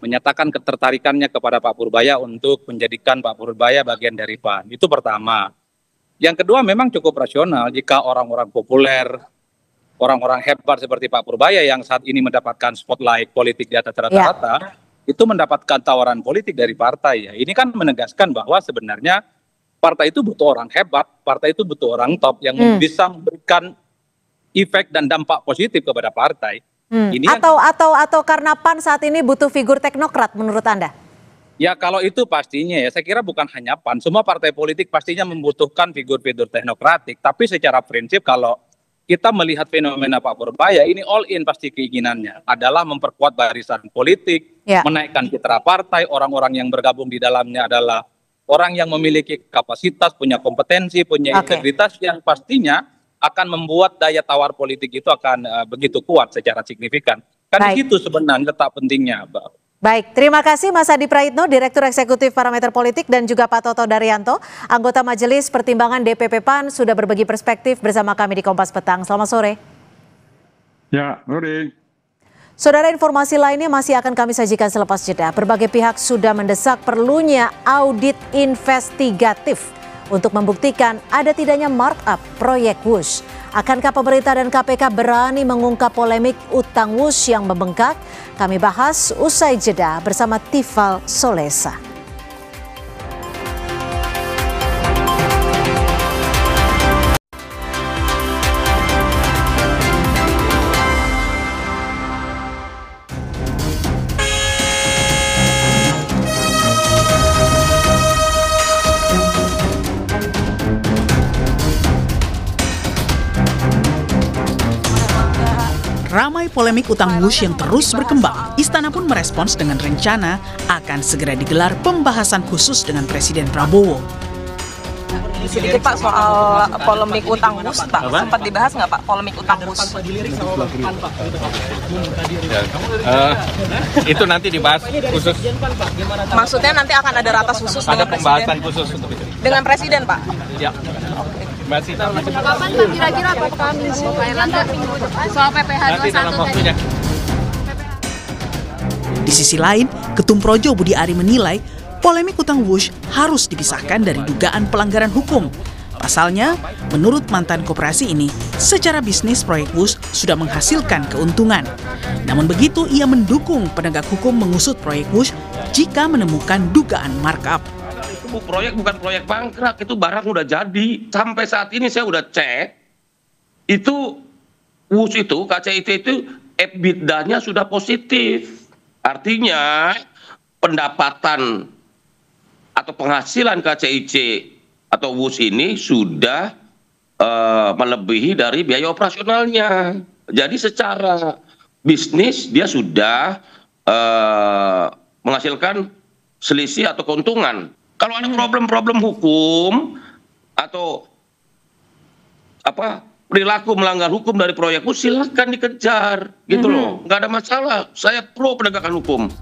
menyatakan ketertarikannya kepada Pak Purbaya untuk menjadikan Pak Purbaya bagian dari PAN. Itu pertama. Yang kedua memang cukup rasional jika orang-orang populer, orang-orang hebat seperti Pak Purbaya yang saat ini mendapatkan spotlight politik di atas rata-rata, itu mendapatkan tawaran politik dari partai. Ya. Ini kan menegaskan bahwa sebenarnya partai itu butuh orang hebat, partai itu butuh orang top yang bisa memberikan efek dan dampak positif kepada partai. Ini atau karena PAN saat ini butuh figur teknokrat menurut Anda? Ya kalau itu pastinya ya, saya kira bukan hanya PAN, semua partai politik pastinya membutuhkan figur-figur teknokratik. Tapi secara prinsip kalau kita melihat fenomena Pak Purbaya, ini all in pasti keinginannya adalah memperkuat barisan politik, menaikkan citra partai, orang-orang yang bergabung di dalamnya adalah orang yang memiliki kapasitas, punya kompetensi, punya integritas yang pastinya akan membuat daya tawar politik itu akan begitu kuat secara signifikan. Kan di situ sebenarnya letak pentingnya, Mbak. Baik, terima kasih Mas Adi Praitno, Direktur Eksekutif Parameter Politik, dan juga Pak Toto Daryanto, anggota Majelis Pertimbangan DPP PAN, sudah berbagi perspektif bersama kami di Kompas Petang. Selamat sore. Ya, sore. Saudara, informasi lainnya masih akan kami sajikan selepas jeda. Berbagai pihak sudah mendesak perlunya audit investigatif untuk membuktikan ada tidaknya markup proyek WUSH. Akankah pemerintah dan KPK berani mengungkap polemik utang WUSH yang membengkak? Kami bahas usai jeda bersama Tifal Solesa. Ramai polemik utang WUSH yang terus berkembang. Istana pun merespons dengan rencana akan segera digelar pembahasan khusus dengan Presiden Prabowo. Sedikit Pak soal polemik utang WUSH, Pak. Sempat dibahas nggak Pak polemik utang WUSH? Itu nanti dibahas khusus. Maksudnya nanti akan ada ratas khusus Ada dengan pembahasan Presiden? khusus untuk itu. Dengan Presiden, Pak? Ya. Mbak Sita, Kapan Pak kira-kira Pak Minggu minggu depan soal PPh 21 tadi? Di sisi lain, Ketum Projo Budi Ari menilai polemik utang WUSH harus dipisahkan dari dugaan pelanggaran hukum. Pasalnya, menurut mantan koperasi ini, secara bisnis proyek WUSH sudah menghasilkan keuntungan. Namun begitu, ia mendukung penegak hukum mengusut proyek WUSH jika menemukan dugaan markup. Itu proyek bukan proyek bangkrak, itu barang udah jadi. Sampai saat ini saya udah cek, itu WUSH itu, KCIT itu EBITDA-nya sudah positif. Artinya pendapatan atau penghasilan KCIC atau WUSH ini sudah melebihi dari biaya operasionalnya. Jadi secara bisnis dia sudah menghasilkan selisih atau keuntungan. Kalau ada problem-problem hukum atau perilaku melanggar hukum dari proyek WUSH, silahkan dikejar, gitu loh, nggak ada masalah. Saya pro penegakan hukum.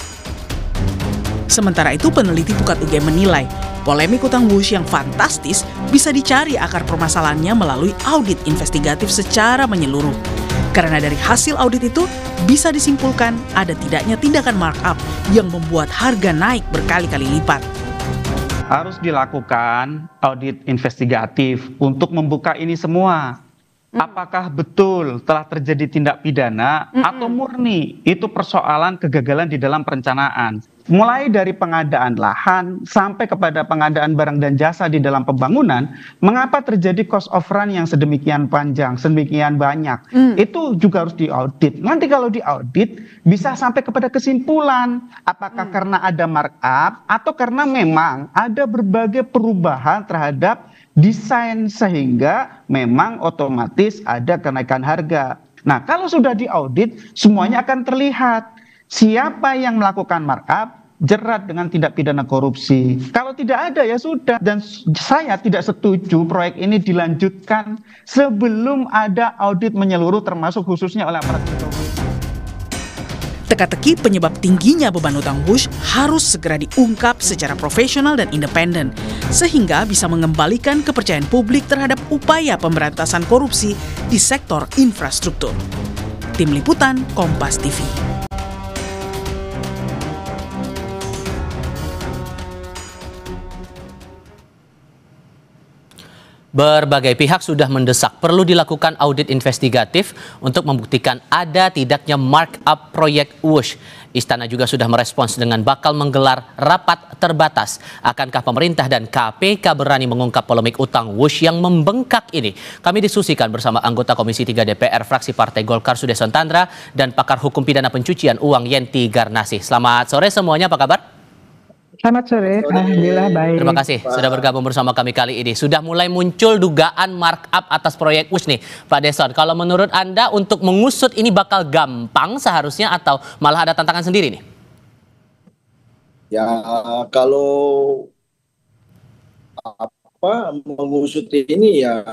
Sementara itu, peneliti Pukat UGM menilai polemik utang WUSH yang fantastis bisa dicari akar permasalahannya melalui audit investigatif secara menyeluruh. Karena dari hasil audit itu bisa disimpulkan ada tidaknya tindakan markup yang membuat harga naik berkali-kali lipat. Harus dilakukan audit investigatif untuk membuka ini semua. Apakah betul telah terjadi tindak pidana atau murni itu persoalan kegagalan di dalam perencanaan. Mulai dari pengadaan lahan sampai kepada pengadaan barang dan jasa di dalam pembangunan, mengapa terjadi cost of run yang sedemikian panjang, sedemikian banyak. Itu juga harus diaudit. Nanti kalau diaudit bisa sampai kepada kesimpulan apakah karena ada markup atau karena memang ada berbagai perubahan terhadap desain sehingga memang otomatis ada kenaikan harga. Nah, kalau sudah diaudit semuanya akan terlihat siapa yang melakukan markup, jerat dengan tindak pidana korupsi. Kalau tidak ada ya sudah. Dan saya tidak setuju proyek ini dilanjutkan sebelum ada audit menyeluruh termasuk khususnya oleh aparat kepolisian. Teka-teki penyebab tingginya beban utang Wush harus segera diungkap secara profesional dan independen, sehingga bisa mengembalikan kepercayaan publik terhadap upaya pemberantasan korupsi di sektor infrastruktur. Tim Liputan Kompas TV. Berbagai pihak sudah mendesak perlu dilakukan audit investigatif untuk membuktikan ada tidaknya markup proyek Wush. Istana juga sudah merespons dengan bakal menggelar rapat terbatas. Akankah pemerintah dan KPK berani mengungkap polemik utang Wush yang membengkak ini? Kami diskusikan bersama anggota Komisi 3 DPR fraksi Partai Golkar Sudesson Tandra dan pakar hukum pidana pencucian uang Yenti Garnasih. Selamat sore semuanya, apa kabar? Selamat sore, alhamdulillah baik. Terima kasih sudah bergabung bersama kami kali ini. Sudah mulai muncul dugaan markup atas proyek Wush nih, Pak Desson. Kalau menurut Anda untuk mengusut ini bakal gampang seharusnya atau malah ada tantangan sendiri nih? Ya kalau mengusut ini ya,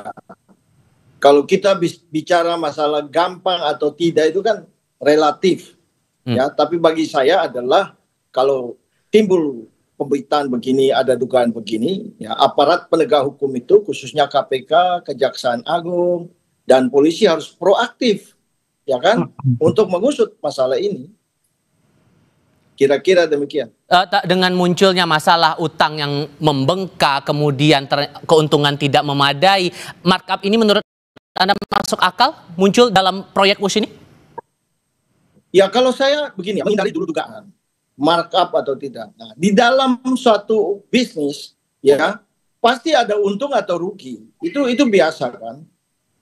kalau kita bicara masalah gampang atau tidak itu kan relatif. Ya, tapi bagi saya adalah kalau timbul pemberitaan begini, ada dugaan begini, ya aparat penegak hukum itu khususnya KPK, Kejaksaan Agung, dan polisi harus proaktif, ya kan, untuk mengusut masalah ini. Kira-kira demikian. Dengan munculnya masalah utang yang membengkak, kemudian keuntungan tidak memadai, markup ini menurut Anda masuk akal muncul dalam proyek Wush ini? Ya kalau saya begini, menghindari dulu dugaan. Markup atau tidak. Nah, di dalam suatu bisnis ya pasti ada untung atau rugi. Itu biasa kan?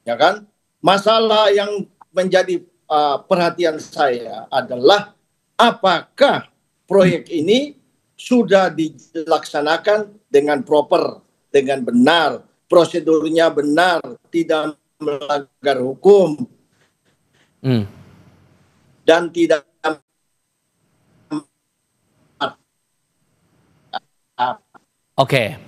Ya kan? Masalah yang menjadi perhatian saya adalah apakah proyek ini sudah dilaksanakan dengan proper, dengan benar, prosedurnya benar, tidak melanggar hukum. Dan tidak Oke,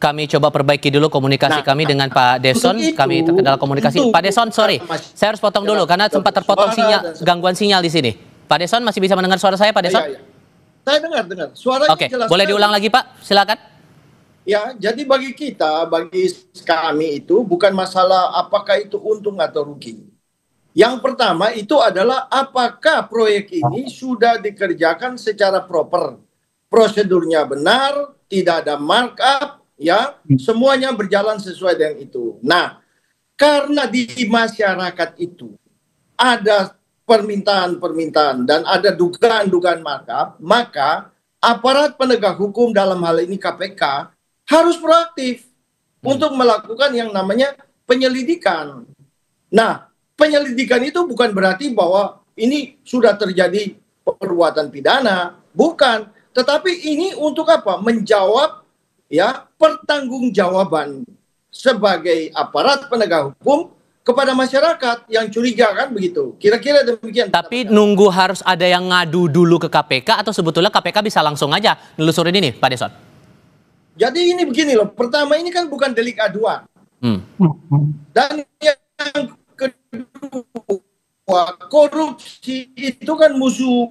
kami coba perbaiki dulu komunikasi kami dengan Pak Desson. Kami terkendala komunikasi. Pak Desson, sorry, saya harus potong dulu karena sempat terpotong gangguan sinyal di sini. Pak Desson masih bisa mendengar suara saya, Pak Desson? Ya. Saya dengar. Suaranya jelas. Boleh diulang lagi, Pak? Silakan. Ya, jadi bagi kami itu bukan masalah apakah itu untung atau rugi. Yang pertama itu adalah apakah proyek ini sudah dikerjakan secara proper. Prosedurnya benar, tidak ada markup, ya, semuanya berjalan sesuai dengan itu. Nah, karena di masyarakat itu ada permintaan-permintaan dan ada dugaan-dugaan markup, maka aparat penegak hukum dalam hal ini KPK harus proaktif untuk melakukan yang namanya penyelidikan. Nah, penyelidikan itu bukan berarti bahwa ini sudah terjadi perbuatan pidana, bukan. Tetapi ini untuk apa? Menjawab ya pertanggungjawaban sebagai aparat penegak hukum kepada masyarakat yang curiga kan begitu. Kira-kira demikian. Tapi nunggu harus ada yang ngadu dulu ke KPK atau sebetulnya KPK bisa langsung aja nelusurin ini, Pak Desson? Jadi ini begini loh. Pertama ini kan bukan delik aduan. Dan yang kedua, korupsi itu kan musuh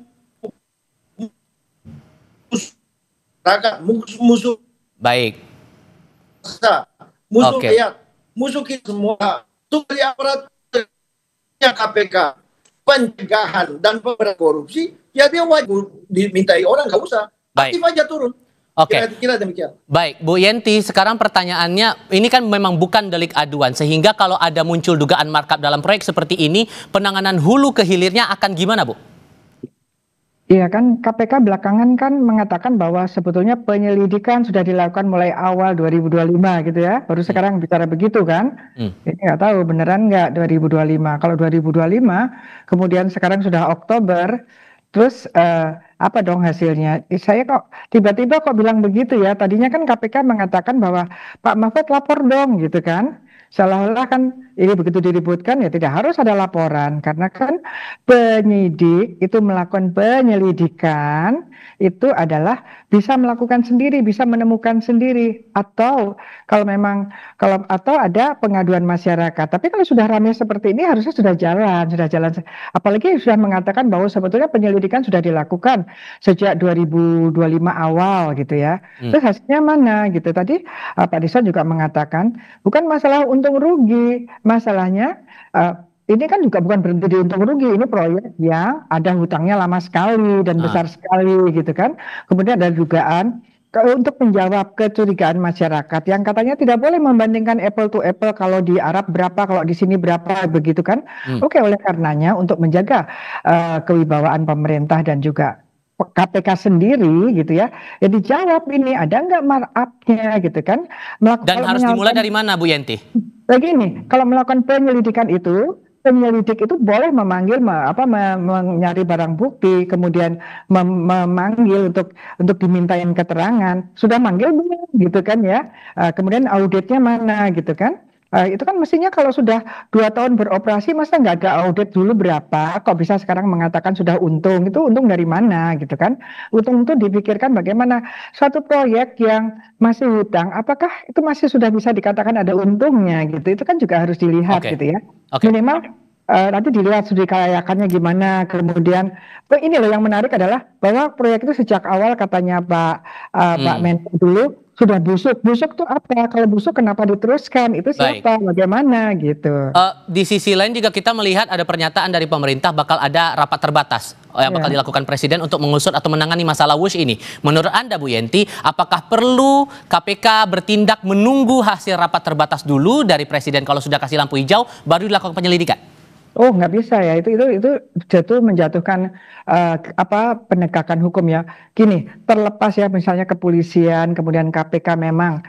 baik, musuh rakyat, musuh kita semua. Itu dari aparatnya KPK, pencegahan dan pemberantasan korupsi, ya dia wajib dimintai orang, nggak usah, aktif aja turun. Kira-kira demikian. Baik, Bu Yenti, sekarang pertanyaannya, ini kan memang bukan delik aduan, sehingga kalau ada muncul dugaan markup dalam proyek seperti ini, penanganan hulu ke hilirnya akan gimana, Bu? Iya kan, KPK belakangan kan mengatakan bahwa sebetulnya penyelidikan sudah dilakukan mulai awal 2025 gitu ya. Baru sekarang bicara begitu kan. Ini nggak tahu beneran nggak 2025. Kalau 2025, kemudian sekarang sudah Oktober, terus apa dong hasilnya? Saya kok tiba-tiba kok bilang begitu ya. Tadinya kan KPK mengatakan bahwa Pak Mahfud lapor dong gitu kan. Seolah-olah kan ini begitu diributkan ya tidak harus ada laporan karena kan penyidik itu melakukan penyelidikan itu adalah bisa melakukan sendiri, bisa menemukan sendiri atau kalau memang atau ada pengaduan masyarakat. Tapi kalau sudah ramai seperti ini harusnya sudah jalan. Apalagi sudah mengatakan bahwa sebetulnya penyelidikan sudah dilakukan sejak 2025 awal gitu ya. Terus hasilnya mana gitu. Tadi Pak Dison juga mengatakan bukan masalah untung rugi, masalahnya ini kan juga bukan berhenti di untung rugi, ini proyek yang ada hutangnya lama sekali dan besar sekali gitu kan. Kemudian ada dugaan untuk menjawab kecurigaan masyarakat yang katanya tidak boleh membandingkan apple to apple, kalau di Arab berapa, kalau di sini berapa begitu kan. Oke, oleh karenanya untuk menjaga kewibawaan pemerintah dan juga KPK sendiri gitu ya, ya dijawab ini ada nggak markup-nya gitu kan. Dan harus dimulai dari mana Bu Yenti? Begini, kalau melakukan penyelidikan itu, penyelidik itu boleh memanggil mencari barang bukti, kemudian memanggil untuk dimintain keterangan. Sudah manggil belum gitu kan ya. Kemudian auditnya mana gitu kan. Itu kan mestinya kalau sudah 2 tahun beroperasi masa nggak ada audit dulu berapa, kok bisa sekarang mengatakan sudah untung, itu untung dari mana gitu kan. Untung itu dipikirkan bagaimana suatu proyek yang masih hutang, apakah itu masih sudah bisa dikatakan ada untungnya gitu, itu kan juga harus dilihat gitu ya. Minimal nanti dilihat studi kelayakannya gimana. Kemudian ini loh yang menarik adalah bahwa proyek itu sejak awal katanya Pak Menko dulu sudah busuk. Busuk tuh apa? Kalau busuk kenapa diteruskan? Itu siapa? Bagaimana gitu. Di sisi lain juga kita melihat ada pernyataan dari pemerintah bakal ada rapat terbatas yang bakal dilakukan Presiden untuk mengusut atau menangani masalah WUS ini. Menurut Anda Bu Yenti, apakah perlu KPK bertindak menunggu hasil rapat terbatas dulu dari Presiden, kalau sudah kasih lampu hijau baru dilakukan penyelidikan? Oh, nggak bisa ya, itu jatuh menjatuhkan penegakan hukum ya. Gini, terlepas ya misalnya kepolisian, kemudian KPK memang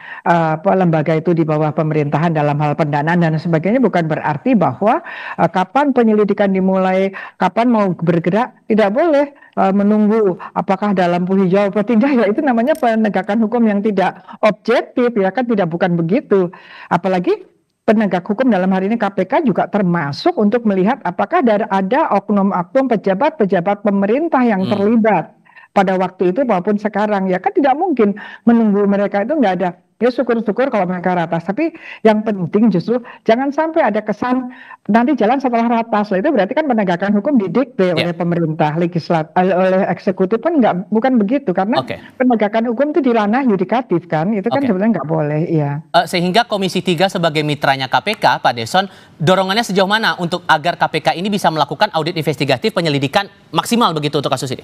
lembaga itu di bawah pemerintahan dalam hal pendanaan dan sebagainya, bukan berarti bahwa kapan penyelidikan dimulai, kapan mau bergerak, tidak boleh menunggu apakah ada lampu hijau atau tidak ya. Itu namanya penegakan hukum yang tidak objektif ya kan, bukan begitu. Apalagi penegak hukum dalam hari ini KPK juga termasuk untuk melihat apakah ada oknum-oknum pejabat-pejabat pemerintah yang terlibat pada waktu itu maupun sekarang. Ya kan tidak mungkin menunggu mereka itu nggak ada. Ya syukur-syukur kalau mereka ratas. Tapi yang penting justru jangan sampai ada kesan nanti jalan setelah ratas. Itu berarti kan penegakan hukum didikte oleh pemerintah, oleh eksekutif kan bukan begitu. Karena penegakan hukum itu di ranah yudikatif kan. Itu kan sebenarnya nggak boleh. Ya. Sehingga Komisi 3 sebagai mitranya KPK, Pak Deson, dorongannya sejauh mana untuk agar KPK ini bisa melakukan audit investigatif penyelidikan maksimal begitu untuk kasus ini?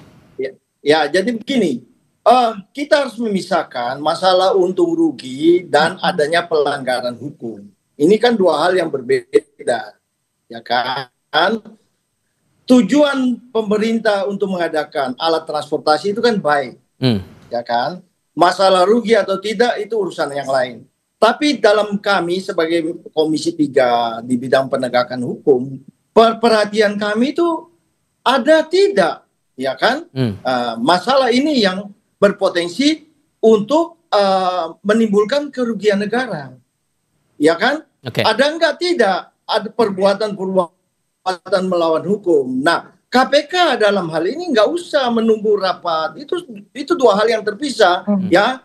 Ya, jadi begini. Kita harus memisahkan masalah untung rugi dan adanya pelanggaran hukum. Ini kan dua hal yang berbeda, ya kan? Tujuan pemerintah untuk mengadakan alat transportasi itu kan baik, ya kan? Masalah rugi atau tidak itu urusan yang lain. Tapi dalam kami sebagai Komisi 3 di bidang penegakan hukum, perhatian kami itu ada tidak, ya kan? Masalah ini yang berpotensi untuk menimbulkan kerugian negara, ya kan? Ada enggak tidak ada perbuatan melawan hukum. Nah, KPK dalam hal ini nggak usah menunggu rapat. Itu dua hal yang terpisah, ya.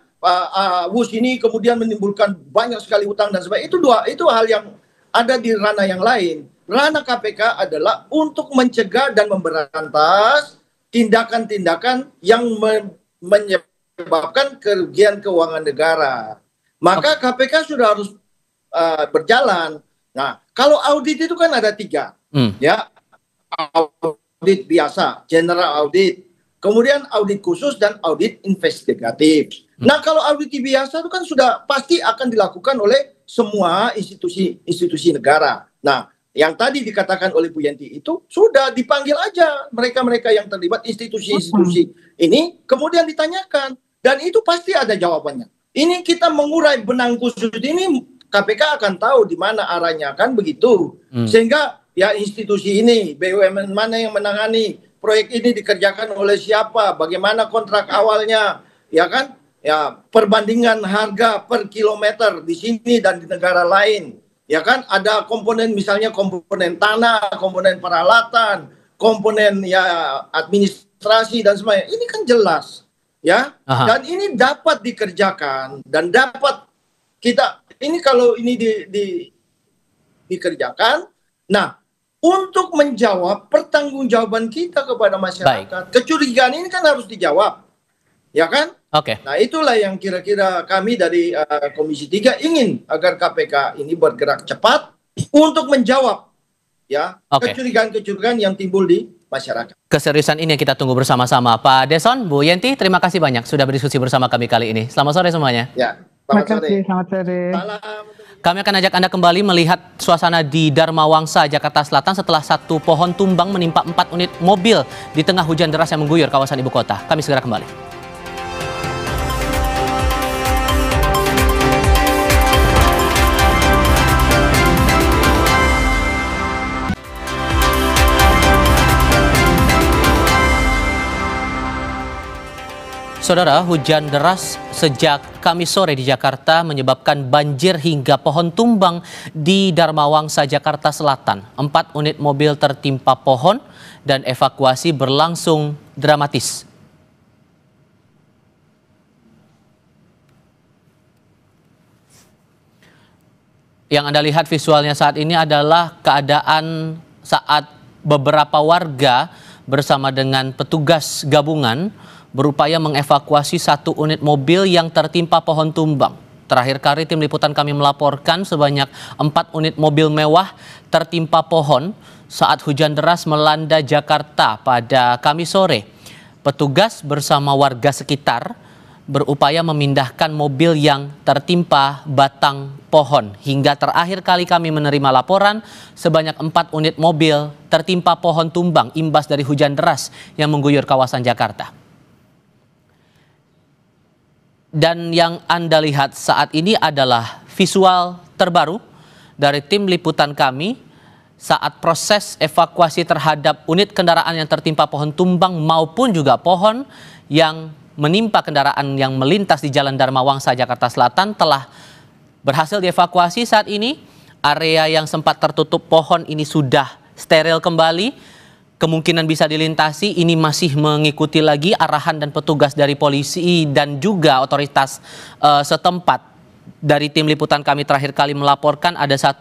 WUS ini kemudian menimbulkan banyak sekali utang dan sebagainya. Itu hal yang ada di ranah yang lain. Ranah KPK adalah untuk mencegah dan memberantas tindakan-tindakan yang menyebabkan kerugian keuangan negara. Maka KPK sudah harus berjalan. Nah, kalau audit itu kan ada 3, ya, audit biasa, general audit, kemudian audit khusus dan audit investigatif. Nah, kalau audit biasa itu kan sudah pasti akan dilakukan oleh semua institusi negara. Nah, yang tadi dikatakan oleh Bu Yenti itu sudah dipanggil aja mereka-mereka yang terlibat, institusi-institusi ini, kemudian ditanyakan. Dan itu pasti ada jawabannya. Ini kita mengurai benang khusus ini, KPK akan tahu di mana arahnya, kan begitu. Sehingga ya institusi ini, BUMN mana yang menangani, proyek ini dikerjakan oleh siapa, bagaimana kontrak awalnya, ya kan? Ya, perbandingan harga per kilometer di sini dan di negara lain. Ya kan, ada komponen misalnya komponen tanah, komponen peralatan, komponen ya administrasi dan sebagainya. Ini kan jelas, ya. Dan ini dapat dikerjakan dan dapat kita ini kalau ini dikerjakan. Nah, untuk menjawab pertanggungjawaban kita kepada masyarakat, kecurigaan ini kan harus dijawab, ya kan? Oke. Nah, itulah yang kira-kira kami dari Komisi 3 ingin agar KPK ini bergerak cepat untuk menjawab ya kecurigaan-kecurigaan yang timbul di masyarakat. Keseriusan ini yang kita tunggu bersama-sama. Pak Deson, Bu Yenti, terima kasih banyak sudah berdiskusi bersama kami kali ini. Selamat sore semuanya. Ya, selamat sore. Kami akan ajak Anda kembali melihat suasana di Dharma Wangsa, Jakarta Selatan setelah satu pohon tumbang menimpa 4 unit mobil di tengah hujan deras yang mengguyur kawasan ibu kota. Kami segera kembali. Saudara, hujan deras sejak Kamis sore di Jakarta menyebabkan banjir hingga pohon tumbang di Dharma Wangsa, Jakarta Selatan. 4 unit mobil tertimpa pohon dan evakuasi berlangsung dramatis. Yang Anda lihat visualnya saat ini adalah keadaan saat beberapa warga bersama dengan petugas gabungan berupaya mengevakuasi 1 unit mobil yang tertimpa pohon tumbang. Terakhir kali tim liputan kami melaporkan sebanyak 4 unit mobil mewah tertimpa pohon saat hujan deras melanda Jakarta pada Kamis sore. Petugas bersama warga sekitar berupaya memindahkan mobil yang tertimpa batang pohon. Hingga terakhir kali kami menerima laporan, sebanyak 4 unit mobil tertimpa pohon tumbang imbas dari hujan deras yang mengguyur kawasan Jakarta. Dan yang Anda lihat saat ini adalah visual terbaru dari tim liputan kami saat proses evakuasi terhadap unit kendaraan yang tertimpa pohon tumbang maupun juga pohon yang menimpa kendaraan yang melintas di Jalan Dharma Wangsa, Jakarta Selatan telah berhasil dievakuasi. Saat ini area yang sempat tertutup pohon ini sudah steril kembali. Kemungkinan bisa dilintasi, ini masih mengikuti lagi arahan dan petugas dari polisi dan juga otoritas setempat. Dari tim liputan kami terakhir kali melaporkan ada 1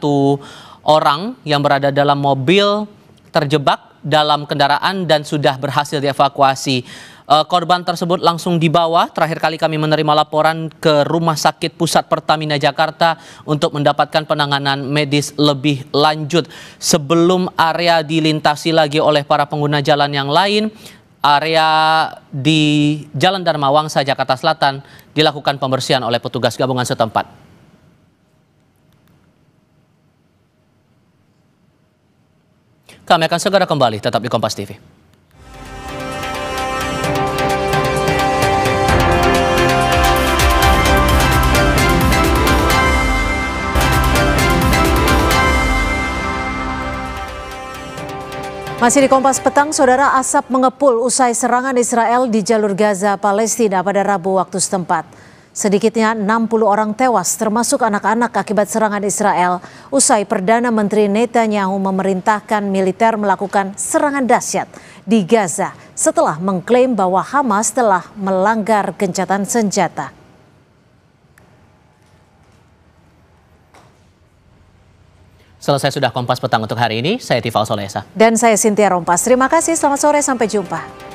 orang yang berada dalam mobil terjebak dalam kendaraan dan sudah berhasil dievakuasi. Korban tersebut langsung dibawa, terakhir kali kami menerima laporan, ke Rumah Sakit Pusat Pertamina Jakarta untuk mendapatkan penanganan medis lebih lanjut. Sebelum area dilintasi lagi oleh para pengguna jalan yang lain, area di Jalan Dharma Wangsa, Jakarta Selatan dilakukan pembersihan oleh petugas gabungan setempat. Kami akan segera kembali, tetap di Kompas TV. Masih di Kompas Petang, saudara, asap mengepul usai serangan Israel di jalur Gaza, Palestina pada Rabu waktu setempat. Sedikitnya 60 orang tewas termasuk anak-anak akibat serangan Israel usai Perdana Menteri Netanyahu memerintahkan militer melakukan serangan dahsyat di Gaza setelah mengklaim bahwa Hamas telah melanggar gencatan senjata. Selesai sudah Kompas Petang untuk hari ini. Saya Tifal Solesa. Dan saya Cynthia Rompas. Terima kasih, selamat sore, sampai jumpa.